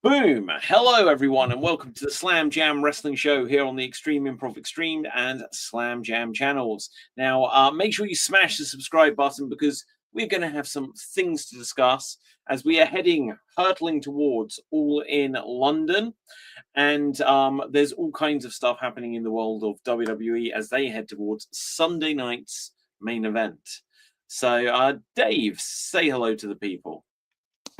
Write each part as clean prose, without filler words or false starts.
Boom! Hello, everyone, and welcome to the Slam Jam Wrestling Show here on the Extreme Improv Extreme and Slam Jam channels. Now, make sure you smash the subscribe button because we're going to have some things to discuss as we are hurtling towards All in London. And there's all kinds of stuff happening in the world of WWE as they head towards Sunday night's main event. So, Dave, say hello to the people.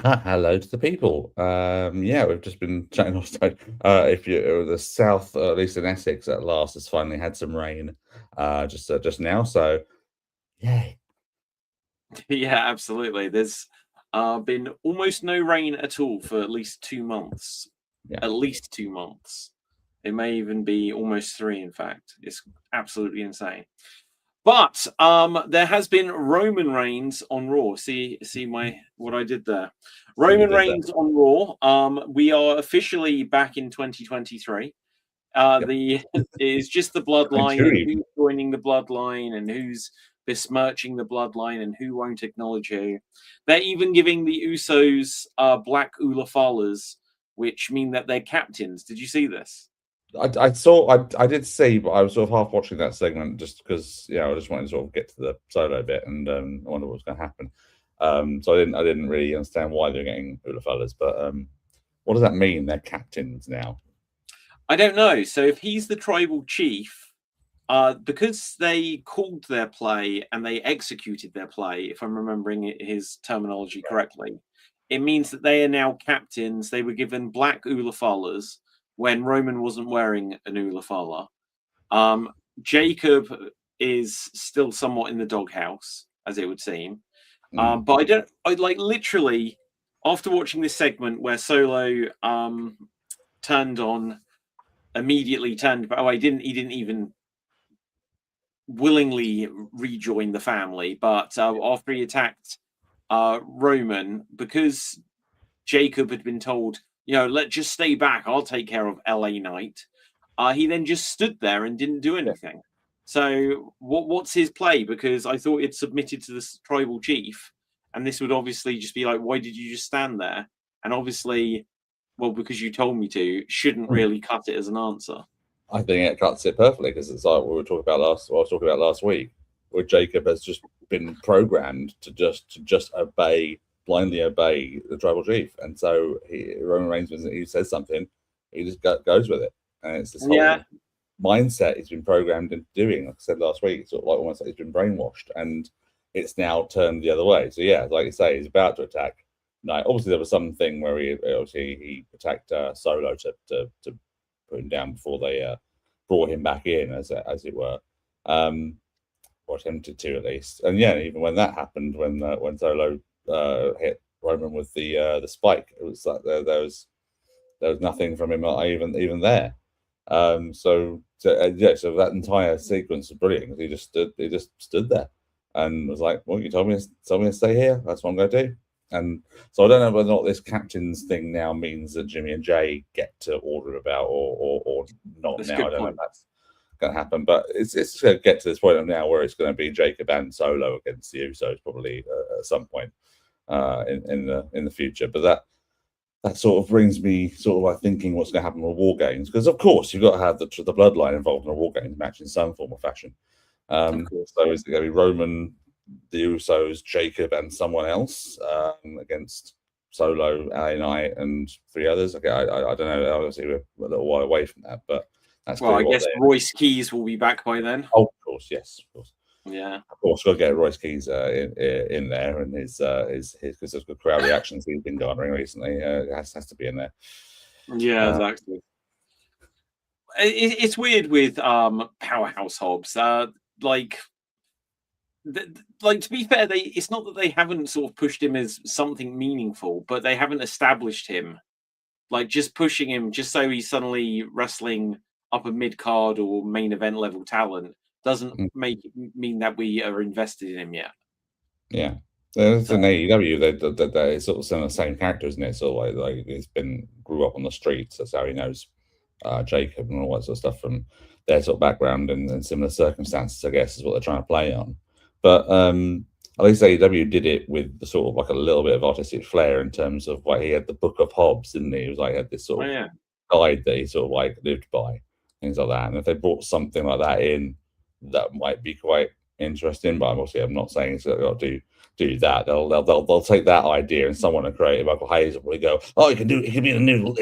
Hello to the people. We've just been chatting off stage. If you're the south, at least in Essex, at last has finally had some rain, just now. So, yay! Yeah, absolutely. There's been almost no rain at all for at least 2 months. Yeah. At least 2 months. It may even be almost 3. In fact, it's absolutely insane. But there has been Roman Reigns on Raw. See what I did there. Roman Reigns on Raw. We are officially back in 2023. It's just the bloodline and who's joining the bloodline and who's besmirching the bloodline and who won't acknowledge who. They're even giving the Usos black Ulafalas, which mean that they're captains. Did you see this? I did see, but I was sort of half watching that segment just because, I just wanted to sort of get to the solo bit and I wonder what was going to happen. So I didn't really understand why they're getting Ulafalas, but what does that mean? They're captains now. I don't know. So if he's the tribal chief, because they called their play and they executed their play, if I'm remembering his terminology correctly, it means that they are now captains. They were given black Ulafalas when Roman wasn't wearing an Ulafala. Jacob is still somewhat in the doghouse, as it would seem. But I literally, after watching this segment where Solo immediately turned, but he didn't even willingly rejoin the family. But after he attacked Roman, because Jacob had been told, let's just stay back, I'll take care of LA Knight. He then just stood there and didn't do anything. So what's his play? Because I thought it submitted to the tribal chief, and this would obviously just be like, why did you just stand there? And obviously, well, because you told me to, shouldn't really cut it as an answer. I think it cuts it perfectly because it's like what I was talking about last week, where Jacob has just been programmed to just blindly obey the tribal chief, and so Roman Reigns, when he says something, he just goes with it, and it's this whole mindset he's been programmed into doing. Like I said last week, it's sort of like almost like he's been brainwashed, and it's now turned the other way. So like you say, he's about to attack. Now, obviously, there was something where he attacked Solo to put him down before they brought him back in, as it were, or attempted to at least. And even when that happened, when Solo hit Roman with the spike, it was like there was nothing from him even there. So that entire sequence was brilliant. He just stood there and was like, "Well, you told me to stay here. That's what I'm going to do." And so I don't know whether or not this captain's thing now means that Jimmy and Jay get to order about or not. That's now I don't know if that's going to happen, but it's going to get to this point now where it's going to be Jacob and Solo against the Usos probably at some point in the future. But that sort of brings me sort of like thinking what's going to happen with War Games, because of course you've got to have the bloodline involved in a War Games match in some form or fashion. So is it going to be Roman, the Usos, Jacob, and someone else against Solo, LA Knight, and 3 others? Okay, I don't know. Obviously, we're a little while away from that, but that's I guess Royce Keys will be back by then. Oh, of course, yes, of course. Yeah, of course, got to get Royce Keys in there, and his because of the crowd reactions he's been garnering recently, has to be in there. Yeah, exactly. It's weird with Powerhouse Hobbs. To be fair, it's not that they haven't sort of pushed him as something meaningful, but they haven't established him. Like just pushing him just so he's suddenly wrestling upper mid card or main event level talent doesn't mean that we are invested in him yet. Yeah, there's an AEW they're sort of some of the same character, isn't it? So like he's grew up on the streets. That's how he knows Jacob and all that sort of stuff from their sort of background and similar circumstances, I guess, is what they're trying to play on. But at least AEW did it with the sort of like a little bit of artistic flair in terms of like he had the Book of Hobbes, didn't he? He was like had this sort of guide that he sort of like lived by, things like that. And if they brought something like that in, that might be quite interesting. But obviously, I'm not saying it's got to do that. They'll take that idea and someone to create Michael Hayes will probably go, oh, it can be it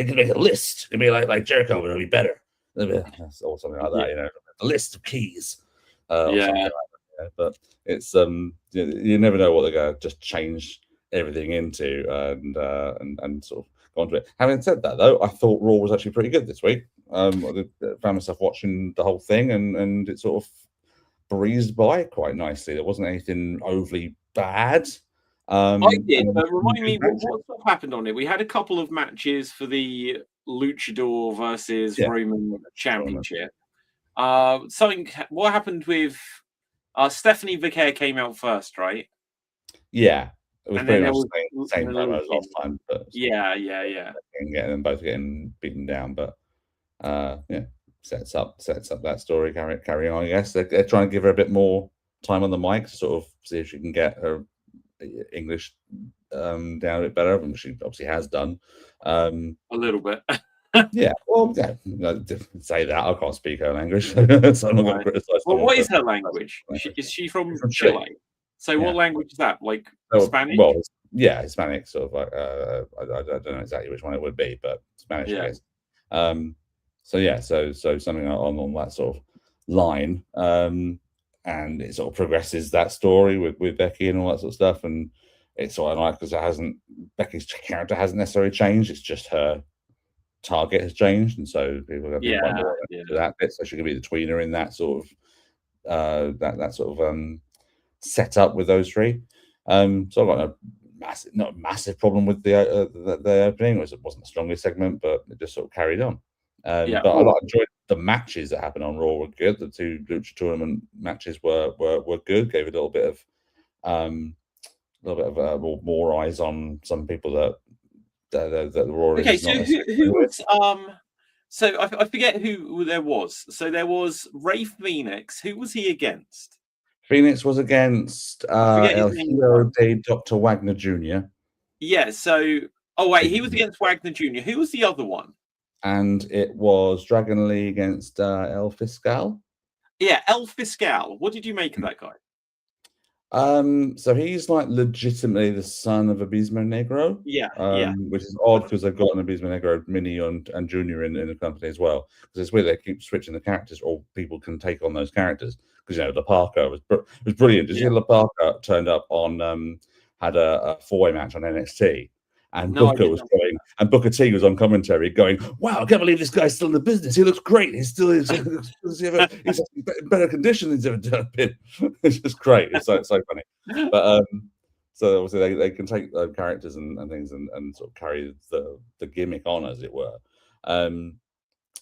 can make a list. It can be like Jericho, but it'll be better. Or something like that, you know, a list of keys. Or something like that. But it's you never know what they're going to just change everything into and sort of go on to it. Having said that, though, I thought Raw was actually pretty good this week. I found myself watching the whole thing and it sort of breezed by quite nicely. There wasn't anything overly bad. I did, but remind me what happened on it. We had a couple of matches for the Luchador versus Roman Championship. What happened with Stephanie Vicaire came out first, right? Yeah, it was pretty much the same time as last time. But yeah. Getting them both getting beaten down, but sets up that story. Carry on. I guess they're trying to give her a bit more time on the mic to sort of see if she can get her English down a bit better, which she obviously has done. A little bit. Yeah, well, say that. I can't speak her language, so I'm not going to criticize. Well, what is her language? Is she from Chile? So what language is that? Like Spanish? Well, yeah, Hispanic, sort of like I don't know exactly which one it would be, but Spanish, I guess. So something on that sort of line, and it sort of progresses that story with Becky and all that sort of stuff, and it's sort of nice because Becky's character hasn't necessarily changed. It's just her target has changed, and so people are going to find more into that bit. So she can be the tweener in that sort of that sort of set up with those three. So I've got not a massive problem with the opening. It wasn't the strongest segment, but it just sort of carried on. But I enjoyed the matches that happened on Raw were good. The two Lucha tournament matches were good. Gave it a little bit of more eyes on some people that Raw. Okay, so who was so I forget who there was. So there was Ray Phoenix. Who was he against? Phoenix was against El Hero de Dr. Wagner Jr. Yeah, so he was against Wagner Jr. Who was the other one? And it was Dragon Lee against El Fiscal. Yeah, El Fiscal. What did you make of that guy? So he's like legitimately the son of Abismo Negro. Yeah. Which is odd because they've got an Abismo Negro mini and Junior in the company as well. Because it's weird they keep switching the characters, or people can take on those characters. Because La Parka was brilliant. Did you see La Parka turned up on had a 4-way match on NXT? And Booker was going, and Booker T was on commentary going, "Wow, I can't believe this guy's still in the business. He looks great. He's still he's in better condition than he's ever been." It's just great. It's so funny. But so obviously they can take characters and things and sort of carry the gimmick on, as it were.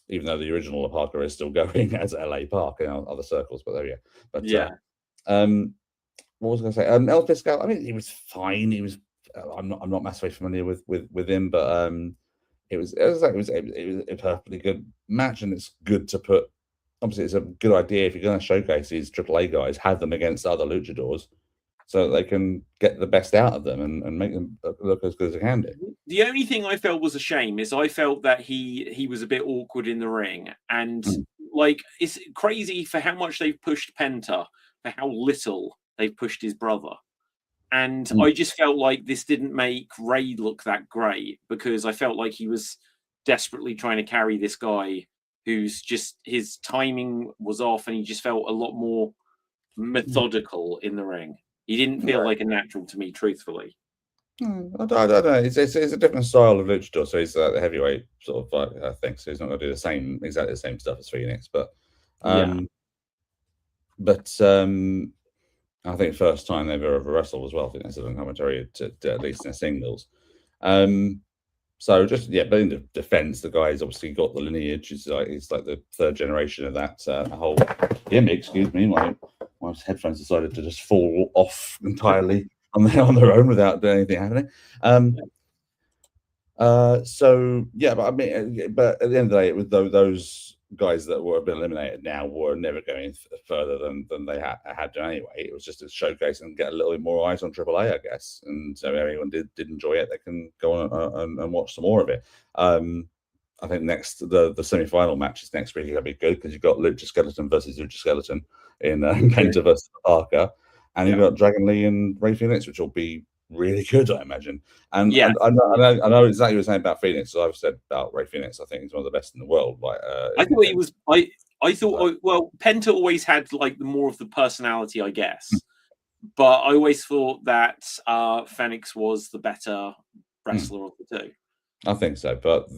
Even though the original La Parka is still going as LA Park in other circles, but there we go. But what was I going to say? El Fiscal, I mean, he was fine. He was. I'm not massively familiar with him, but it was a perfectly good match, and it's good to put. Obviously, it's a good idea if you're going to showcase these AAA guys, have them against other luchadors, so that they can get the best out of them and make them look as good as they can do. The only thing I felt was a shame is I felt that he was a bit awkward in the ring, and like it's crazy for how much they've pushed Penta, for how little they've pushed his brother. And I just felt like this didn't make Ray look that great because I felt like he was desperately trying to carry this guy who's just his timing was off and he just felt a lot more methodical in the ring. He didn't feel like a natural to me, truthfully. I don't know. It's a different style of luchador, so he's the heavyweight sort of I think. So he's not going to do exactly the same stuff as Phoenix, but I think first time they've ever wrestled as well. I think that's a commentary to at least in the singles. So just but in the defense, the guy's obviously got the lineage. He's like the third generation of that whole gimmick. Excuse me, my headphones decided to just fall off entirely on their own without anything happening. So yeah, but I mean, but at the end of the day, it was those guys that were been eliminated now were never going further than they had done anyway. It was just a showcase and get a little bit more eyes on AAA, I guess. And so everyone did enjoy it. They can go on and watch some more of it. I think next the semi-final match is next week. It'll be good because you've got Lucha Skeleton versus Lucha Skeleton in Kenta versus Parker, and you've got Dragon Lee and Ray Phoenix, which will be really good, I imagine. And Yeah, I know exactly what you're saying about Phoenix. As I've said about Ray Phoenix, I think he's one of the best in the world. Like I thought he was. I thought. Well, Penta always had like the more of the personality, I guess. But I always thought that Phoenix was the better wrestler of the two. I think so, but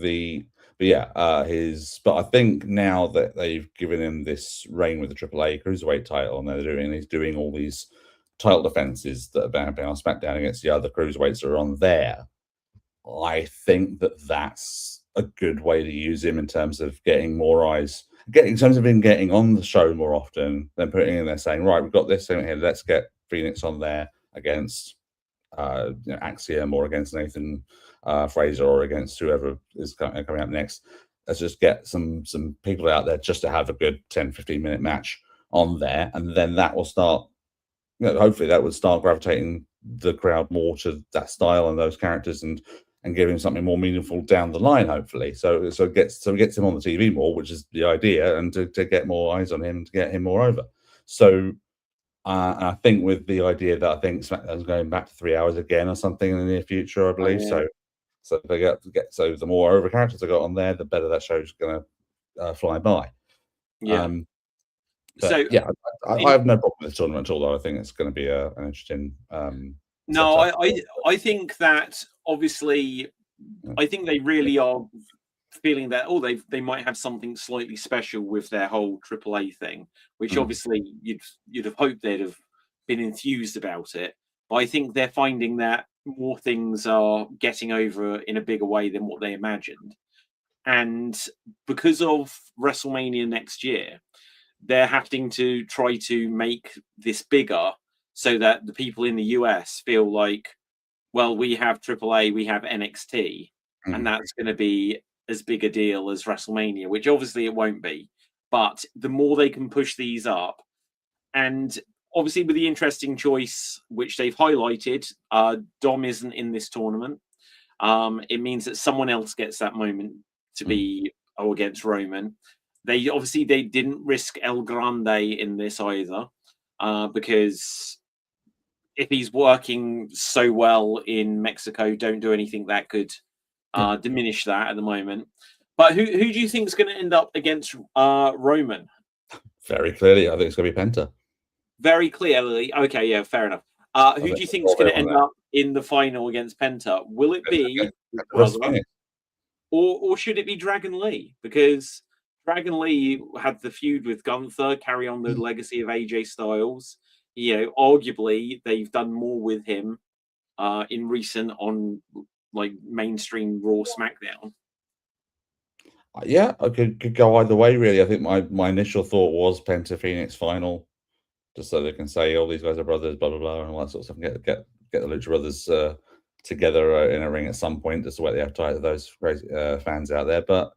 yeah, but I think now that they've given him this reign with the AAA cruiserweight title, and he's doing all these title defenses that have been on SmackDown against the other cruiserweights that are on there. I think that's a good way to use him in terms of getting more eyes, in terms of him getting on the show more often than putting in there saying, right, we've got this thing here, let's get Phoenix on there against Axiom or against Nathan Fraser or against whoever is coming up next. Let's just get some people out there just to have a good 10-15 minute match on there, and then that will start, hopefully that would start gravitating the crowd more to that style and those characters, and give him something more meaningful down the line, hopefully. So it gets him on the TV more, which is the idea, and to get more eyes on him, to get him more over. So and I think with the idea that I think SmackDown's going back to 3 hours again or something in the near future, I believe. Oh, yeah. So they so the more over characters I got on there, the better that show's going to fly by. Yeah. But so yeah, I have no problem with the tournament at all. Though I think it's going to be an interesting. No, I think that obviously, I think they really are feeling that they might have something slightly special with their whole AAA thing, which obviously you'd have hoped they'd have been enthused about it. But I think they're finding that more things are getting over in a bigger way than what they imagined, and because of WrestleMania next year, they're having to try to make this bigger so that the people in the US feel like, well, we have AAA, we have NXT, and that's going to be as big a deal as WrestleMania, which obviously it won't be. But the more they can push these up, and obviously with the interesting choice, which they've highlighted, Dom isn't in this tournament. It means that someone else gets that moment to be against Roman. They didn't risk El Grande in this either, because if he's working so well in Mexico, don't do anything that could diminish that at the moment. But who do you think is going to end up against Roman? Very clearly, I think it's going to be Penta. Very clearly. Okay, yeah, fair enough. Who do you think is going to end up in the final against Penta? Will it be brother, or should it be Dragon Lee? Because Dragon Lee had the feud with Gunther, carry on the legacy of AJ Styles. Arguably they've done more with him in recent on like mainstream Raw, SmackDown. Yeah, I could go either way, really. I think my initial thought was Penta Phoenix final, just so they can say, "Oh, these guys are brothers," blah blah blah, and all that sort of stuff. And get the Lucha Brothers together in a ring at some point, just to whet the appetite of those crazy fans out there. But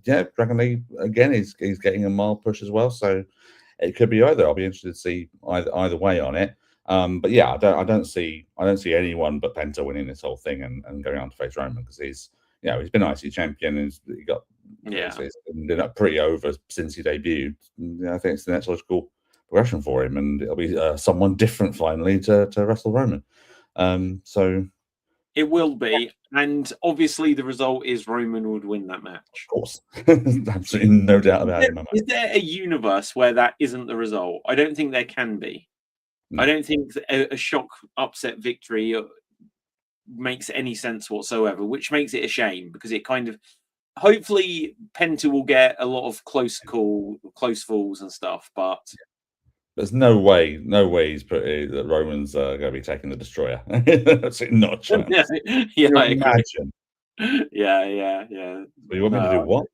yeah, Dragon Lee again, he's getting a mild push as well, so it could be either. I'll be interested to see either way on it. But yeah, I don't see anyone but Penta winning this whole thing and going on to face Roman, because he's been IC champion and he's been pretty over since he debuted. I think it's the next logical progression for him, and it'll be someone different finally to wrestle Roman. So it will be, and obviously the result is Roman would win that match. Of course, absolutely no doubt about it. Is there a universe where that isn't the result? I don't think there can be. No. I don't think a shock upset victory makes any sense whatsoever, which makes it a shame, because it kind of, hopefully Penta will get a lot of close falls and stuff, but there's no way he's that Roman's going to be taking the Destroyer. That's not a chance. Yeah, I imagine. Yeah. But you want me to do what?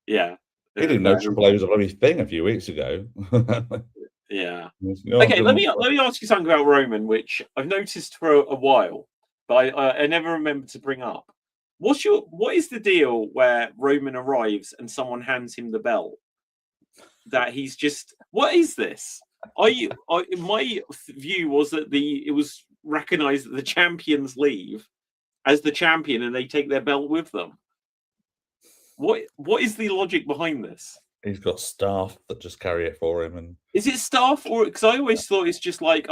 Yeah. He didn't know AAA was a bloody thing a few weeks ago. Yeah. Okay, let me ask you something about Roman, which I've noticed for a while. but I never remember to bring up. What is the deal where Roman arrives and someone hands him the belt? That he's just, what is this? My view was that it was recognized that the champions leave as the champion and they take their belt with them. What is the logic behind this? He's got staff that just carry it for him, and is it staff, or because I always thought it's just like,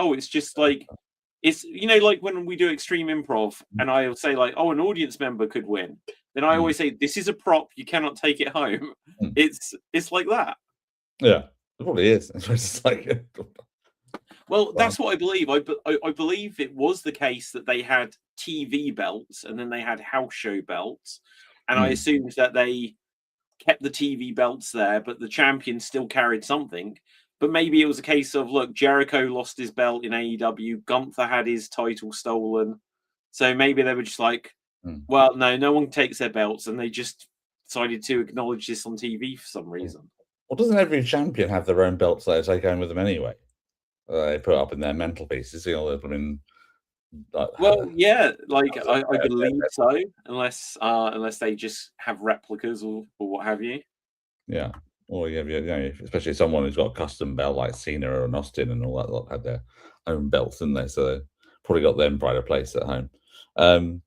it's like when we do extreme improv and I'll say like, oh, an audience member could win, then I always say this is a prop, you cannot take it home. It's like that. Yeah, it probably is. It's just like, well, that's what I believe. I believe it was the case that they had TV belts and then they had house show belts, and I assumed that they kept the TV belts there, but the champion still carried something. But maybe it was a case of, look, Jericho lost his belt in AEW, Gunther had his title stolen, so maybe they were just like, well, no one takes their belts, and they just decided to acknowledge this on TV for some reason. Well, doesn't every champion have their own belts they take home with them anyway? They put up in their mental pieces, well, yeah, like I believe so, unless they just have replicas or what have you. Yeah, or especially someone who's got a custom belt like Cena or an Austin and all that lot had their own belts, didn't they? So they probably got them pride of place at home.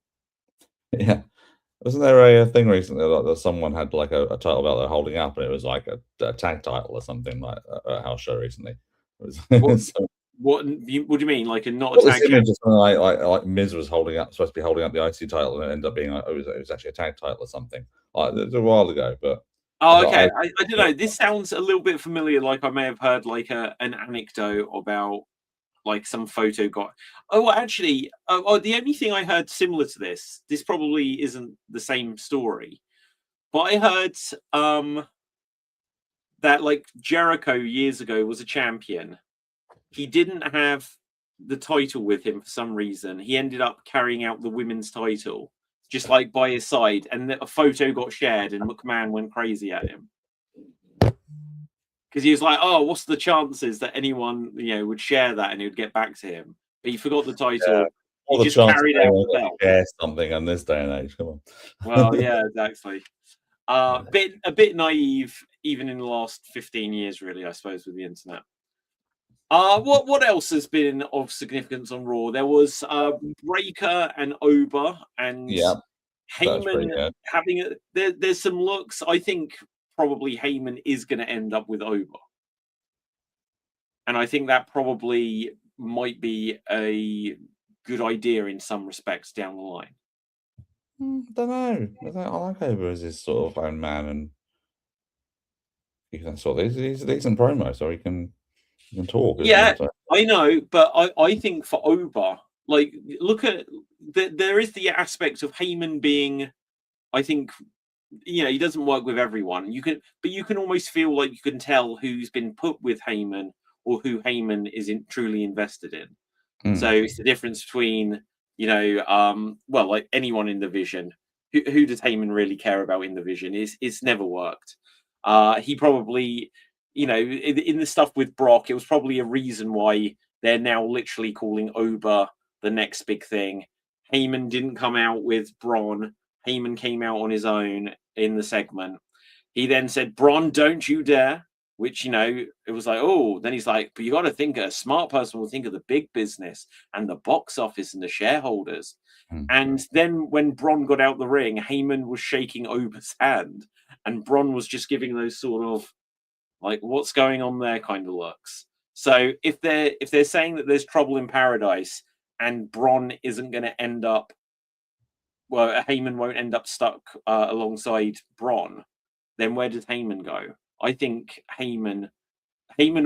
Yeah, wasn't there a thing recently that someone had like a title belt they're holding up, and it was like a tag title or something, like a house show recently? What do you mean? Like a not a tag title? Just like Miz was supposed to be holding up the IC title, and it ended up being like, it was actually a tag title or something. Like, it was a while ago, but okay, I don't know. This sounds a little bit familiar. Like I may have heard like an anecdote about like some photo got. Oh, actually, the only thing I heard similar to this probably isn't the same story, but I heard that like Jericho years ago was a champion. He didn't have the title with him for some reason. He ended up carrying out the women's title just like by his side, and a photo got shared and McMahon went crazy at him because he was like, oh, what's the chances that anyone would share that and it would get back to him? But he forgot the title. He just carried out the belt. Share something on this day and age. Come on. Well, yeah, exactly. A bit naive even in the last 15 years, really, I suppose, with the internet. What else has been of significance on Raw? There was Breaker and Oba and Heyman having there's some looks. I think probably Heyman is going to end up with Oba, and I think that probably might be a good idea in some respects down the line. Don't know. I like Oba as his sort of own man, and he can he's a decent promo, so he can talk. Yeah, I know, but I think for Oba, like, look at there is the aspect of Heyman being, I think, he doesn't work with everyone. But you can almost feel like you can tell who's been put with Heyman or who Heyman is truly invested in. So it's the difference between, like anyone in the Vision. Who does Heyman really care about in the Vision? It's never worked. He probably, in the stuff with Brock, it was probably a reason why they're now literally calling Oba the next big thing. Heyman didn't come out with Braun. Heyman came out on his own in the segment. He then said, Braun, don't you dare, which, it was like, oh, then he's like, but you got to think a smart person will think of the big business and the box office and the shareholders. And then when Braun got out the ring, Heyman was shaking Oba's hand and Braun was just giving those sort of like, what's going on there kind of looks. So if they're saying that there's trouble in paradise and Braun isn't going to end up, well, Heyman won't end up stuck alongside Braun, then where does Heyman go? I think Heyman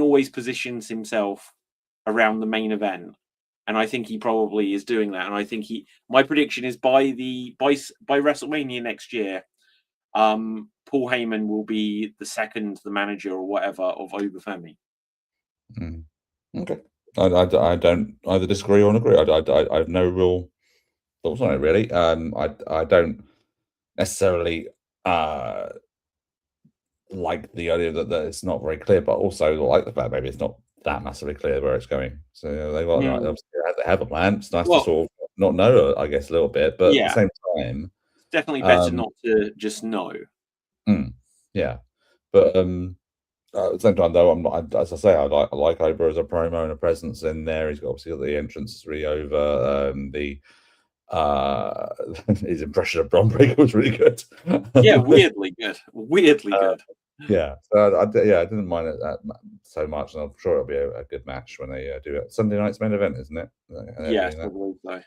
always positions himself around the main event, and I think he probably is doing that. And I think my prediction is by WrestleMania next year, Paul Heyman will be the manager or whatever of Oba Femi. Okay, I don't either disagree or agree. I have no real thoughts on it, really. I don't necessarily like the idea that it's not very clear, but also like the fact maybe it's not that massively clear where it's going. So they have a plan. It's nice to sort of not know, I guess, a little bit, but at the same time, definitely better not to just know. Yeah, but at the same time, though, I'm not, as I say, I like Ober as a promo and a presence in there. He's obviously got the entrance is really over. His impression of Bron Breakker was really good. Yeah, weirdly good. Weirdly good. Yeah, so I didn't mind it that so much, and I'm sure it'll be a good match when they do it. Sunday night's main event, isn't it? Yes, I believe so.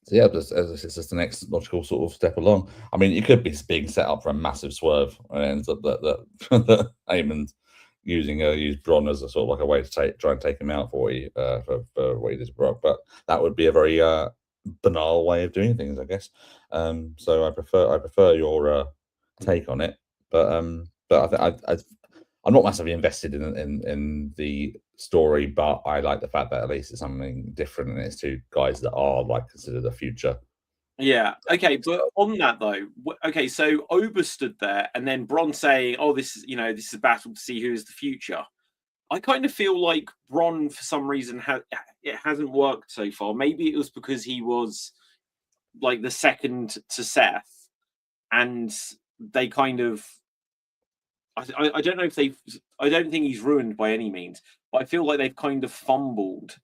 So yeah, it's just the next logical sort of step along. I mean, it could be being set up for a massive swerve, and it ends up that Heyman's use Braun as a sort of like a way to try and take him out for what he did to Brock. But that would be a very banal way of doing things, I guess. So I prefer your take on it. But I'm not massively invested in the story, but I like the fact that at least it's something different, and it's two guys that are like considered the future. Yeah. Okay, but on that though, okay, so Ober stood there, and then Bron saying, "Oh, this is this is a battle to see who is the future." I kind of feel like Bron, for some reason, it hasn't worked so far. Maybe it was because he was like the second to Seth, and they kind of. I don't know if they've. I don't think he's ruined by any means, but I feel like they've kind of fumbled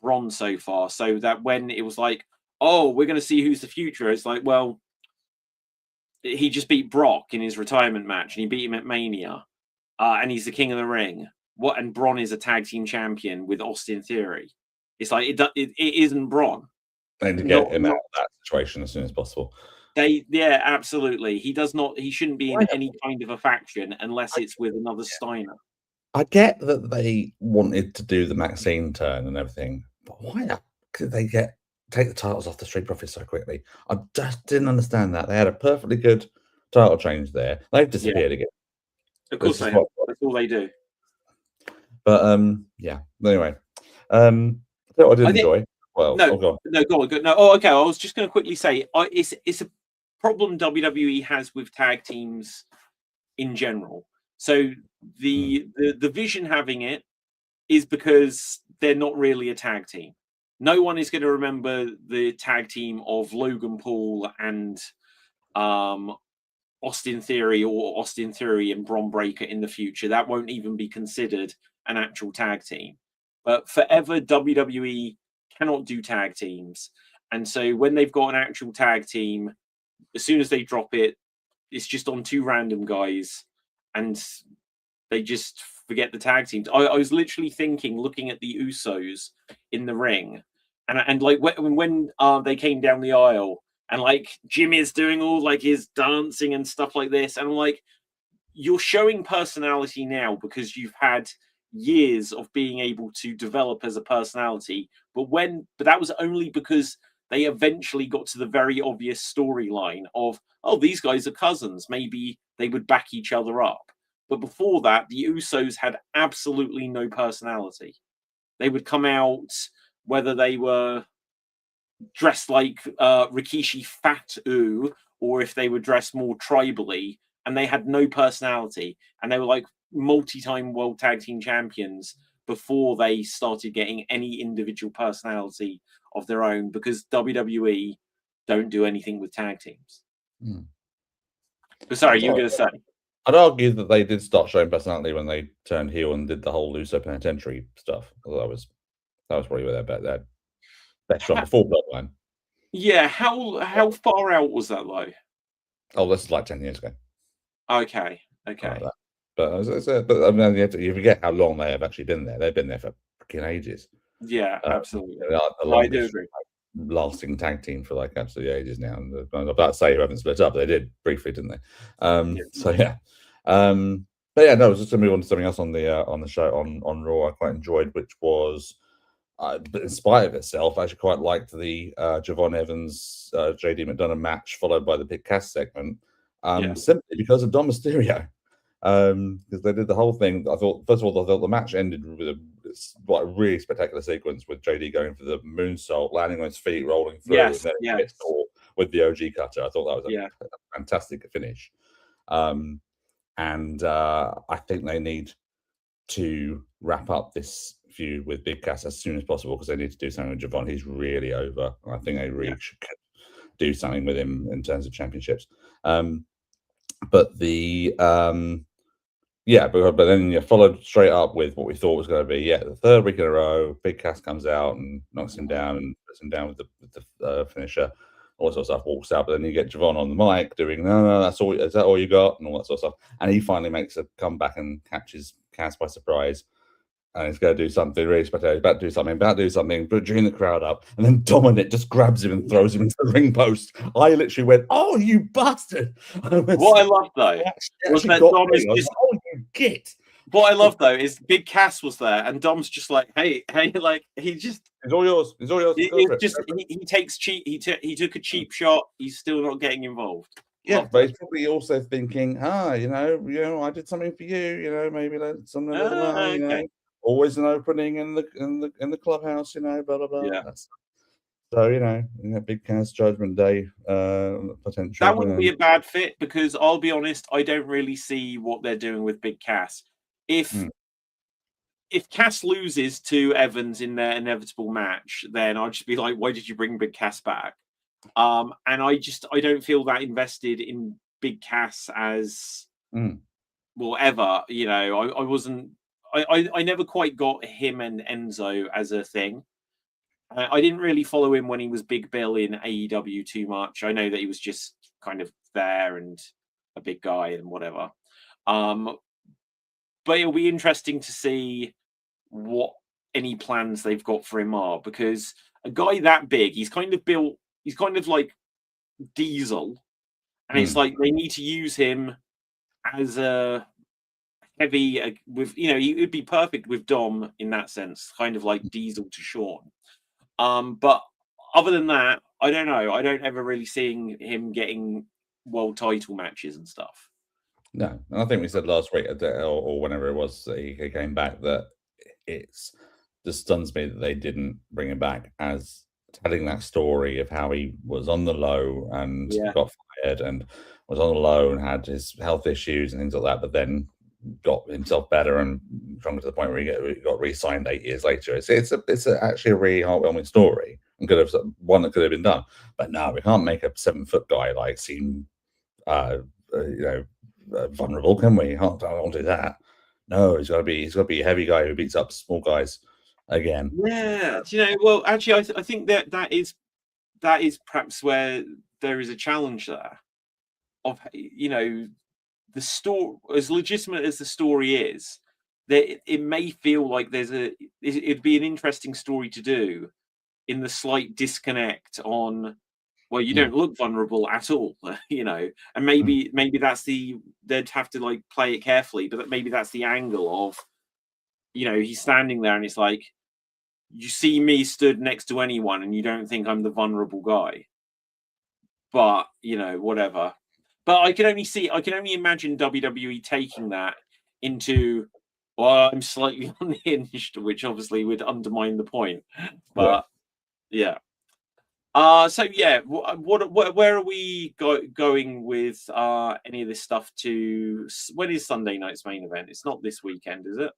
Bron so far, so that when it was like, "Oh, we're going to see who's the future," it's like, well, he just beat Brock in his retirement match, and he beat him at Mania, and he's the King of the Ring. What? And Bron is a tag team champion with Austin Theory. It's like it isn't Bron. They need to get him out of that situation as soon as possible. Yeah, absolutely. He does not. He shouldn't be in any kind of a faction unless it's with another Steiner. I get that they wanted to do the Maxine turn and everything, but why could they take the titles off the Street Profits so quickly? I just didn't understand that. They had a perfectly good title change there. They've disappeared again. Of course they have. That's all they do. But yeah. Anyway, what I did enjoy. Well, no, go on. No, oh, okay. I was just going to quickly say, it's a problem WWE has with tag teams in general. So the Vision having it is because they're not really a tag team. No one is going to remember the tag team of Logan Paul and Austin Theory, or Austin Theory and Bron Breakker in the future. That won't even be considered an actual tag team. But forever, WWE cannot do tag teams. And so when they've got an actual tag team, as soon as they drop it, it's just on two random guys, and they just forget the tag teams. I was literally thinking, looking at the Usos in the ring, and like when they came down the aisle, and like Jimmy's doing all like his dancing and stuff like this, and I'm like, you're showing personality now because you've had years of being able to develop as a personality, but that was only because they eventually got to the very obvious storyline of, oh, these guys are cousins, maybe they would back each other up. But before that, the Usos had absolutely no personality. They would come out, whether they were dressed like Rikishi Fatu, or if they were dressed more tribally, and they had no personality. And they were like multi-time World Tag Team Champions before they started getting any individual personality of their own, because WWE don't do anything with tag teams. But sorry, you were going to say. I'd argue that they did start showing personality when they turned heel and did the whole Uso Penitentiary stuff. That was probably where their best run before Bloodline. Yeah, how far out was that though? Oh, this is like 10 years ago. Okay. Like but I mean, you forget how long they have actually been there. They've been there for freaking ages. Yeah, absolutely. I do agree. Lasting tag team for like absolutely ages now. And I'm about to say you haven't split up. They did briefly, didn't they? So yeah. But yeah, no, I was just going to move on to something else on the show on Raw I quite enjoyed, which was, but in spite of itself, I actually quite liked the Javon Evans JD McDonough match followed by the Big Cass segment, simply because of Dom Mysterio. Because they did the whole thing. I thought, first of all, the match ended with a really spectacular sequence with JD going for the moonsault, landing on his feet, rolling through, and then with the OG cutter. I thought that was a fantastic finish. And I think they need to wrap up this feud with Big Cass as soon as possible because they need to do something with Javon. He's really over. I think they really should do something with him in terms of championships. But then you followed straight up with what we thought was going to be the third week in a row. Big Cass comes out and knocks him down and puts him down with the finisher. All that sort of stuff, walks out, but then you get Javon on the mic doing no, that's all. Is that all you got? And all that sort of stuff. And he finally makes a comeback and catches Cass by surprise. And he's going to do something really spectacular. He's about to do something, but during the crowd up. And then Dominic just grabs him and throws him into the ring post. I literally went, "Oh, you bastard!" What I love though was that Dom is just, "Oh, you git." What I love though is Big Cass was there, and Dom's just like, hey, like he just. It's all yours. It's all yours. He takes cheap. He took a cheap shot. He's still not getting involved. Yeah, but he's probably also thinking, you know, I did something for you. Maybe that's something. Okay. Always an opening in the clubhouse, blah blah blah. Yeah. So Big Cass Judgment Day potential. That wouldn't be a bad fit because I'll be honest, I don't really see what they're doing with Big Cass. If Cass loses to Evans in their inevitable match, then I'll just be like, why did you bring Big Cass back? And I don't feel that invested in Big Cass as whatever. I wasn't. I never quite got him and Enzo as a thing. I didn't really follow him when he was Big Bill in AEW too much. I know that he was just kind of there and a big guy and whatever. But it'll be interesting to see what any plans they've got for him are, because a guy that big, he's kind of like Diesel, and it's like they need to use him as a heavy he would be perfect with Dom in that sense, kind of like Diesel to Shawn. But other than that, I don't know. I don't ever really seeing him getting world title matches and stuff. No, and I think we said last week or whenever it was that he came back that it's just stuns me that they didn't bring him back as telling that story of how he was on the low and got fired and was on the low and had his health issues and things like that, but then got himself better and stronger to the point where he got re-signed 8 years later. It's actually a really heartwarming story and could have one that could have been done. But no, we can't make a 7-foot guy like seem vulnerable, can we? I don't do that. No, he's got to be a heavy guy who beats up small guys again. Yeah, well, actually, I think that is perhaps where there is a challenge there of the story, as legitimate as the story is, that it may feel like it'd be an interesting story to do in the slight disconnect on, well, you don't look vulnerable at all, and maybe that's they'd have to play it carefully, but maybe that's the angle of, he's standing there and it's like, you see me stood next to anyone and you don't think I'm the vulnerable guy, but whatever. But I can only imagine WWE taking that into, well, I'm slightly unhinged, which obviously would undermine the point. But yeah. So yeah, where are we going with any of this stuff to? When is Sunday night's main event? It's not this weekend, is it?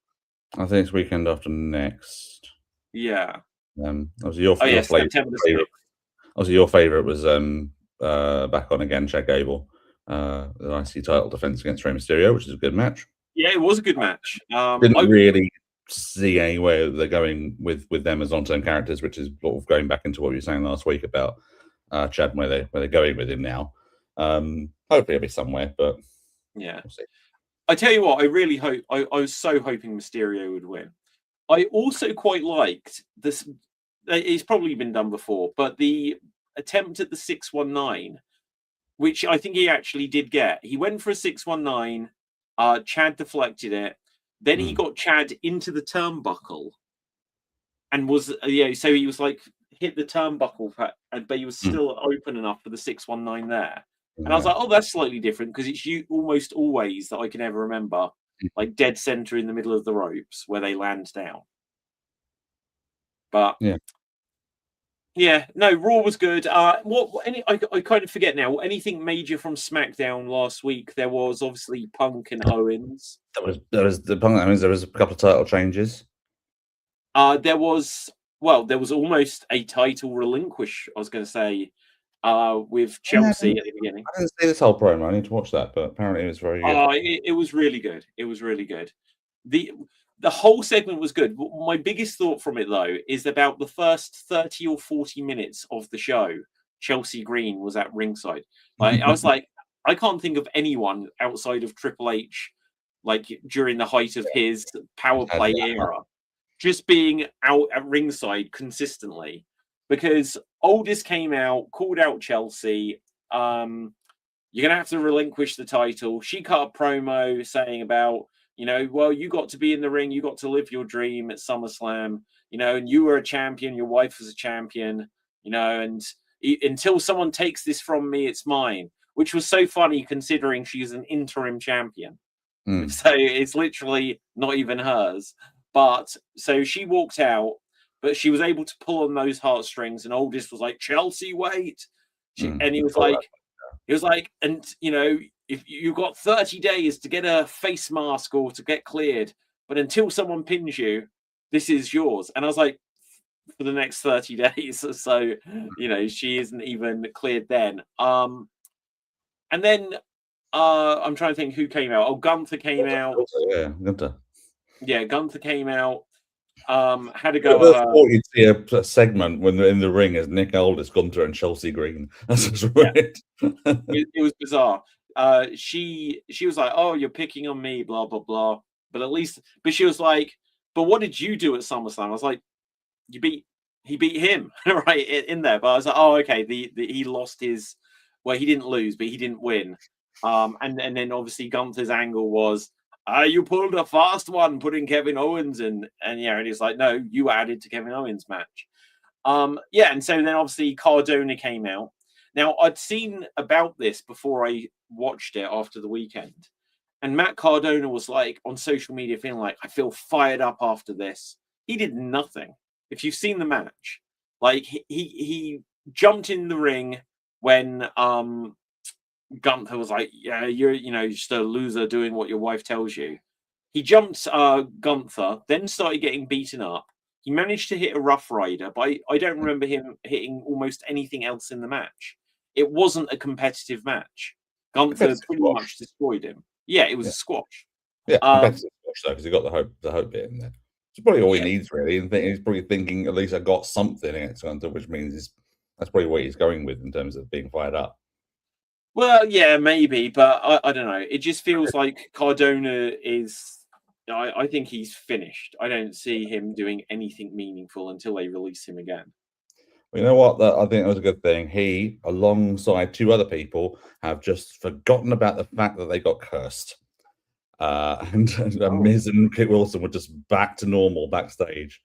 I think it's weekend after next. Yeah. Obviously your favorite. Obviously your favorite was back on again, Chad Gable. The IC title defense against Rey Mysterio, which is a good match. Yeah, it was a good match. Didn't really see anywhere they're going with them as long-term characters, which is sort of going back into what you were saying last week about Chad and where they're going with him now. Hopefully it'll be somewhere, but yeah, we'll see. I tell you what, I really hope. I was so hoping Mysterio would win. I also quite liked this. It's probably been done before, but the attempt at the 619. Which I think he actually did get. He went for a 619. Chad deflected it. Then he got Chad into the turnbuckle, and was so he was hit the turnbuckle, but he was still open enough for the 619 there. And I was like, oh, that's slightly different because it's almost always that I can ever remember, dead center in the middle of the ropes where they land down. But yeah, no, Raw was good. I kind of forget now. Anything major from SmackDown last week? There was obviously Punk and Owens. There was the Punk and Owens. There was a couple of title changes. There was almost a title relinquish. I was going to say with Chelsea at the beginning. I didn't see this whole promo. I need to watch that, but apparently it was very good. It was really good. It was really good. The whole segment was good. My biggest thought from it, though, is about the first 30 or 40 minutes of the show, Chelsea Green was at ringside. I was like, I can't think of anyone outside of Triple H, like during the height of his power play era, just being out at ringside consistently. Because Aldis came out, called out Chelsea. You're going to have to relinquish the title. She cut a promo saying about, well, you got to be in the ring. You got to live your dream at SummerSlam, and you were a champion. Your wife was a champion, and until someone takes this from me, it's mine, which was so funny considering she's an interim champion. So it's literally not even hers. But so she walked out, but she was able to pull on those heartstrings, and Aldis was like, Chelsea, wait. And he was like, and if you got 30 days to get a face mask or to get cleared, but until someone pins you, this is yours. And I was like, for the next 30 days. So, she isn't even cleared then. And then I'm trying to think who came out. Oh, Gunther came out. Yeah, Gunther. Yeah, Gunther came out. Had to go. I thought you'd see a segment when they're in the ring as Nick Aldis, Gunther, and Chelsea Green. That's just weird. It was bizarre. She was like, "Oh, you're picking on me," blah blah blah. But she was like, "But what did you do at SummerSlam?" I was like, he beat him right in there." But I was like, "Oh, okay." He lost his. Well, he didn't lose, but he didn't win. And then obviously Gunther's angle was, you pulled a fast one, putting Kevin Owens in, and he's like, no, you added to Kevin Owens' match. And so then obviously Cardona came out. Now I'd seen about this before I watched it after the weekend, and Matt Cardona was like on social media feeling like, I feel fired up after this. He did nothing. If you've seen the match, like he jumped in the ring when Gunther was like, yeah, you're just a loser doing what your wife tells you. He jumped Gunther, then started getting beaten up. He managed to hit a Rough Rider, but I don't remember him hitting almost anything else in the match. It wasn't a competitive match. Gunther pretty much destroyed him. Yeah, it was a squash. Yeah, competitive squash though, because he got the hope bit in there. It's probably all he needs, really. And he's probably thinking, at least I got something against Gunther, which means that's probably what he's going with in terms of being fired up. Well, yeah, maybe, but I don't know. It just feels like Cardona is. I think he's finished. I don't see him doing anything meaningful until they release him again. Well, you know what? I think that was a good thing. He, alongside two other people, have just forgotten about the fact that they got cursed. And Miz and Kit Wilson were just back to normal backstage.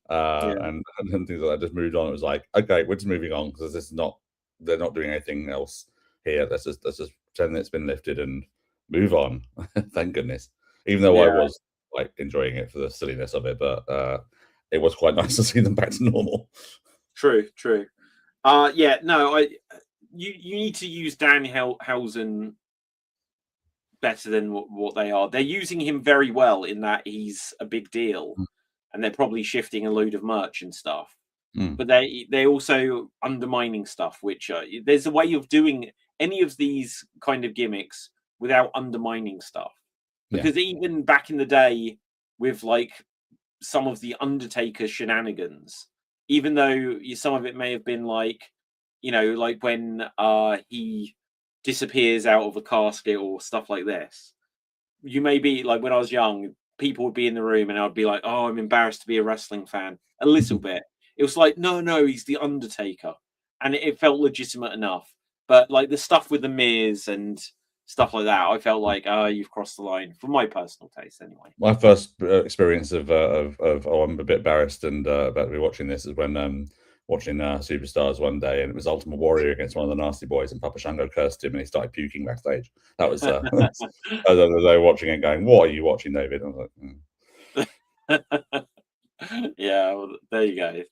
And things like that just moved on. It was like, okay, we're just moving on because they're not doing anything else here. Let's just pretend it's been lifted and move on. Thank goodness. Even though I was like enjoying it for the silliness of it, but it was quite nice to see them back to normal. True. You need to use Danhausen better than what they are. They're using him very well in that he's a big deal, and they're probably shifting a load of merch and stuff. But they also undermining stuff, which there's a way of doing any of these kind of gimmicks without undermining stuff. Because even back in the day with like some of the Undertaker shenanigans, even though some of it may have been like, like when he disappears out of a casket or stuff like this, you may be like, when I was young, people would be in the room and I'd be like, oh, I'm embarrassed to be a wrestling fan a little bit. It was like, no, he's the Undertaker. And it felt legitimate enough. But like the stuff with the Miz and stuff like that, I felt like, you've crossed the line, from my personal taste anyway. My first experience of I'm a bit embarrassed and about to be watching this is when watching Superstars one day, and it was Ultimate Warrior against one of the Nasty Boys, and Papa Shango cursed him and he started puking backstage. That was they were watching it going, what are you watching, David? I was like, Yeah, well, there you go.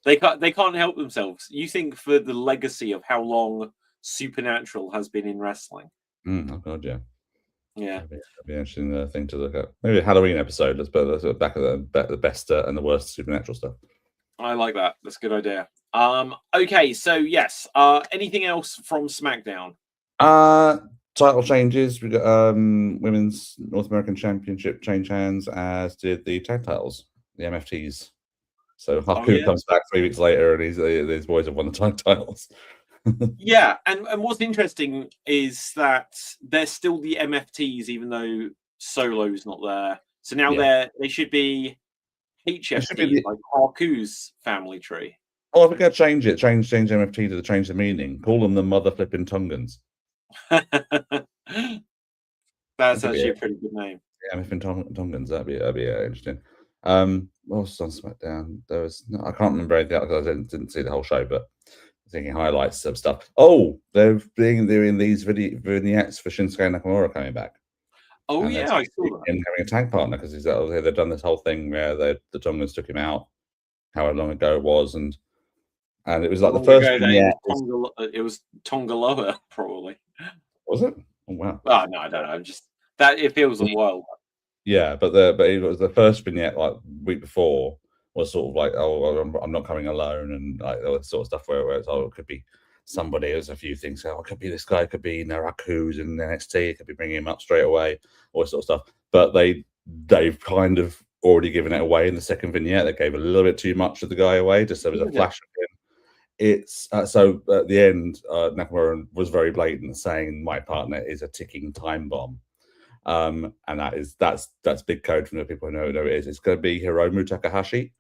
They can't help themselves. You think for the legacy of how long Supernatural has been in wrestling. Oh god, yeah. Yeah, That'd be an interesting thing to look at. Maybe a Halloween episode. Let's put back at the best and the worst supernatural stuff. I like that. That's a good idea. Okay, so yes. Anything else from SmackDown? Uh Title changes. We got Women's North American Championship change hands, as did the tag titles, the MFTs. So Haku Yeah. comes back 3 weeks later, and these boys have won the tag titles. Yeah, and what's interesting is that they're still the MFTs, even though Solo's not there. So now they should be HFT, like Haku's family tree. Oh, if we're going to change it, change MFT to change the meaning. Call them the mother flipping Tongans. That's actually a pretty good name. Yeah, MFing Tongans. That'd be interesting. What else on SmackDown? I can't remember anything because I didn't see the whole show, but thinking highlights of stuff. Oh, they're doing these vignettes for Shinsuke Nakamura coming back. Oh yeah, I saw that. Him having a tag partner, because they've done this whole thing where the Tongans took him out, however long ago it was, and it was like the first vignette. It was Tongaloa, probably. Was it? Oh wow. Oh no, I don't know. Just that it feels a while. Yeah, but it was the first vignette, like week before, was sort of like, oh, I'm not coming alone, and like all this sort of stuff where it's, oh, it could be somebody. There's a few things. Oh, it could be this guy. It could be Naraku's in NXT. It could be bringing him up straight away. All this sort of stuff. But they've kind of already given it away in the second vignette. They gave a little bit too much of the guy away. Just there was a flash of him. It's so at the end, Nakamura was very blatant, saying my partner is a ticking time bomb. And that's big code from the people who know who it is. It's going to be Hiromu Takahashi,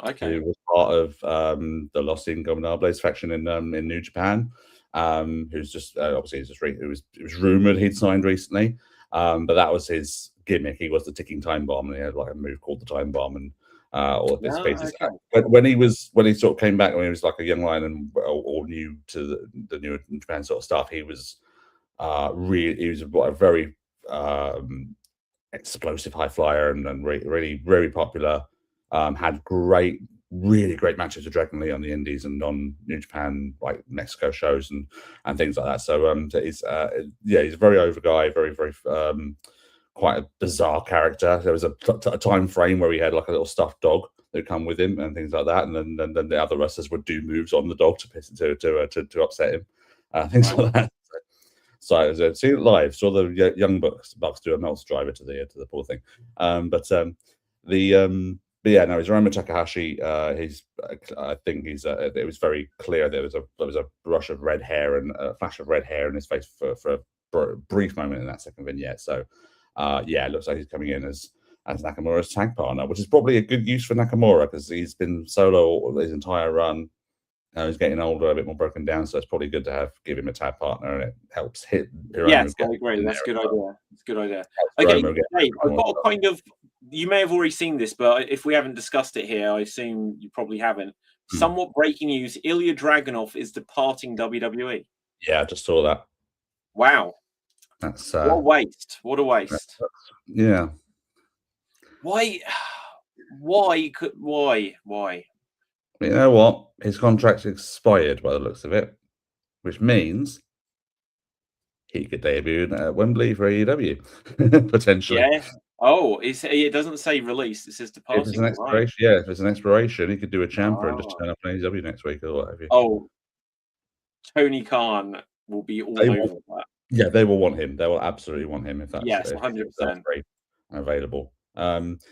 who was part of the Los Ingobernables faction in New Japan. Who's just obviously it was rumored he'd signed recently, but that was his gimmick. He was the ticking time bomb, and he had like a move called the time bomb, and all of his faces. When he sort of came back, when he was like a young lion and all new to the New Japan sort of stuff, he was he was a very explosive high flyer and really very popular. Had really great matches with Dragon Lee on the Indies and on New Japan, like Mexico shows and things like that. So he's a very over guy, very quite a bizarre character. There was a time frame where he had like a little stuffed dog that would come with him and things like that, and then the other wrestlers would do moves on the dog to upset him, things like that. So see it live. Saw the young Bucks do a Meltzer driver to the poor thing. But yeah, no, he's Hiromu Takahashi. I think it was very clear there was a rush of red hair and a flash of red hair in his face for a brief moment in that second vignette. So yeah, it looks like he's coming in as Nakamura's tag partner, which is probably a good use for Nakamura because he's been solo his entire run. He's getting older, a bit more broken down, so it's probably good to give him a tag partner, and it helps hit. Yes, I agree. That's a good idea. It's a good idea. Okay, Dave, I've got a kind of. You may have already seen this, but if we haven't discussed it here, I assume you probably haven't. Somewhat breaking news: Ilya Dragunov is departing WWE. Yeah, I just saw that. Wow, that's what a waste! What a waste! Yeah. Why? Why? You know what? His contract's expired by the looks of it, which means he could debut at Wembley for AEW, potentially. Yeah. Oh, it doesn't say release. It says departing. If it's an expiration, yeah, if it's an expiration, he could do a champer and just turn up on AEW next week or what have you. Oh, Tony Khan will be all over that. Yeah, they will want him. They will absolutely want him if that's 100% available.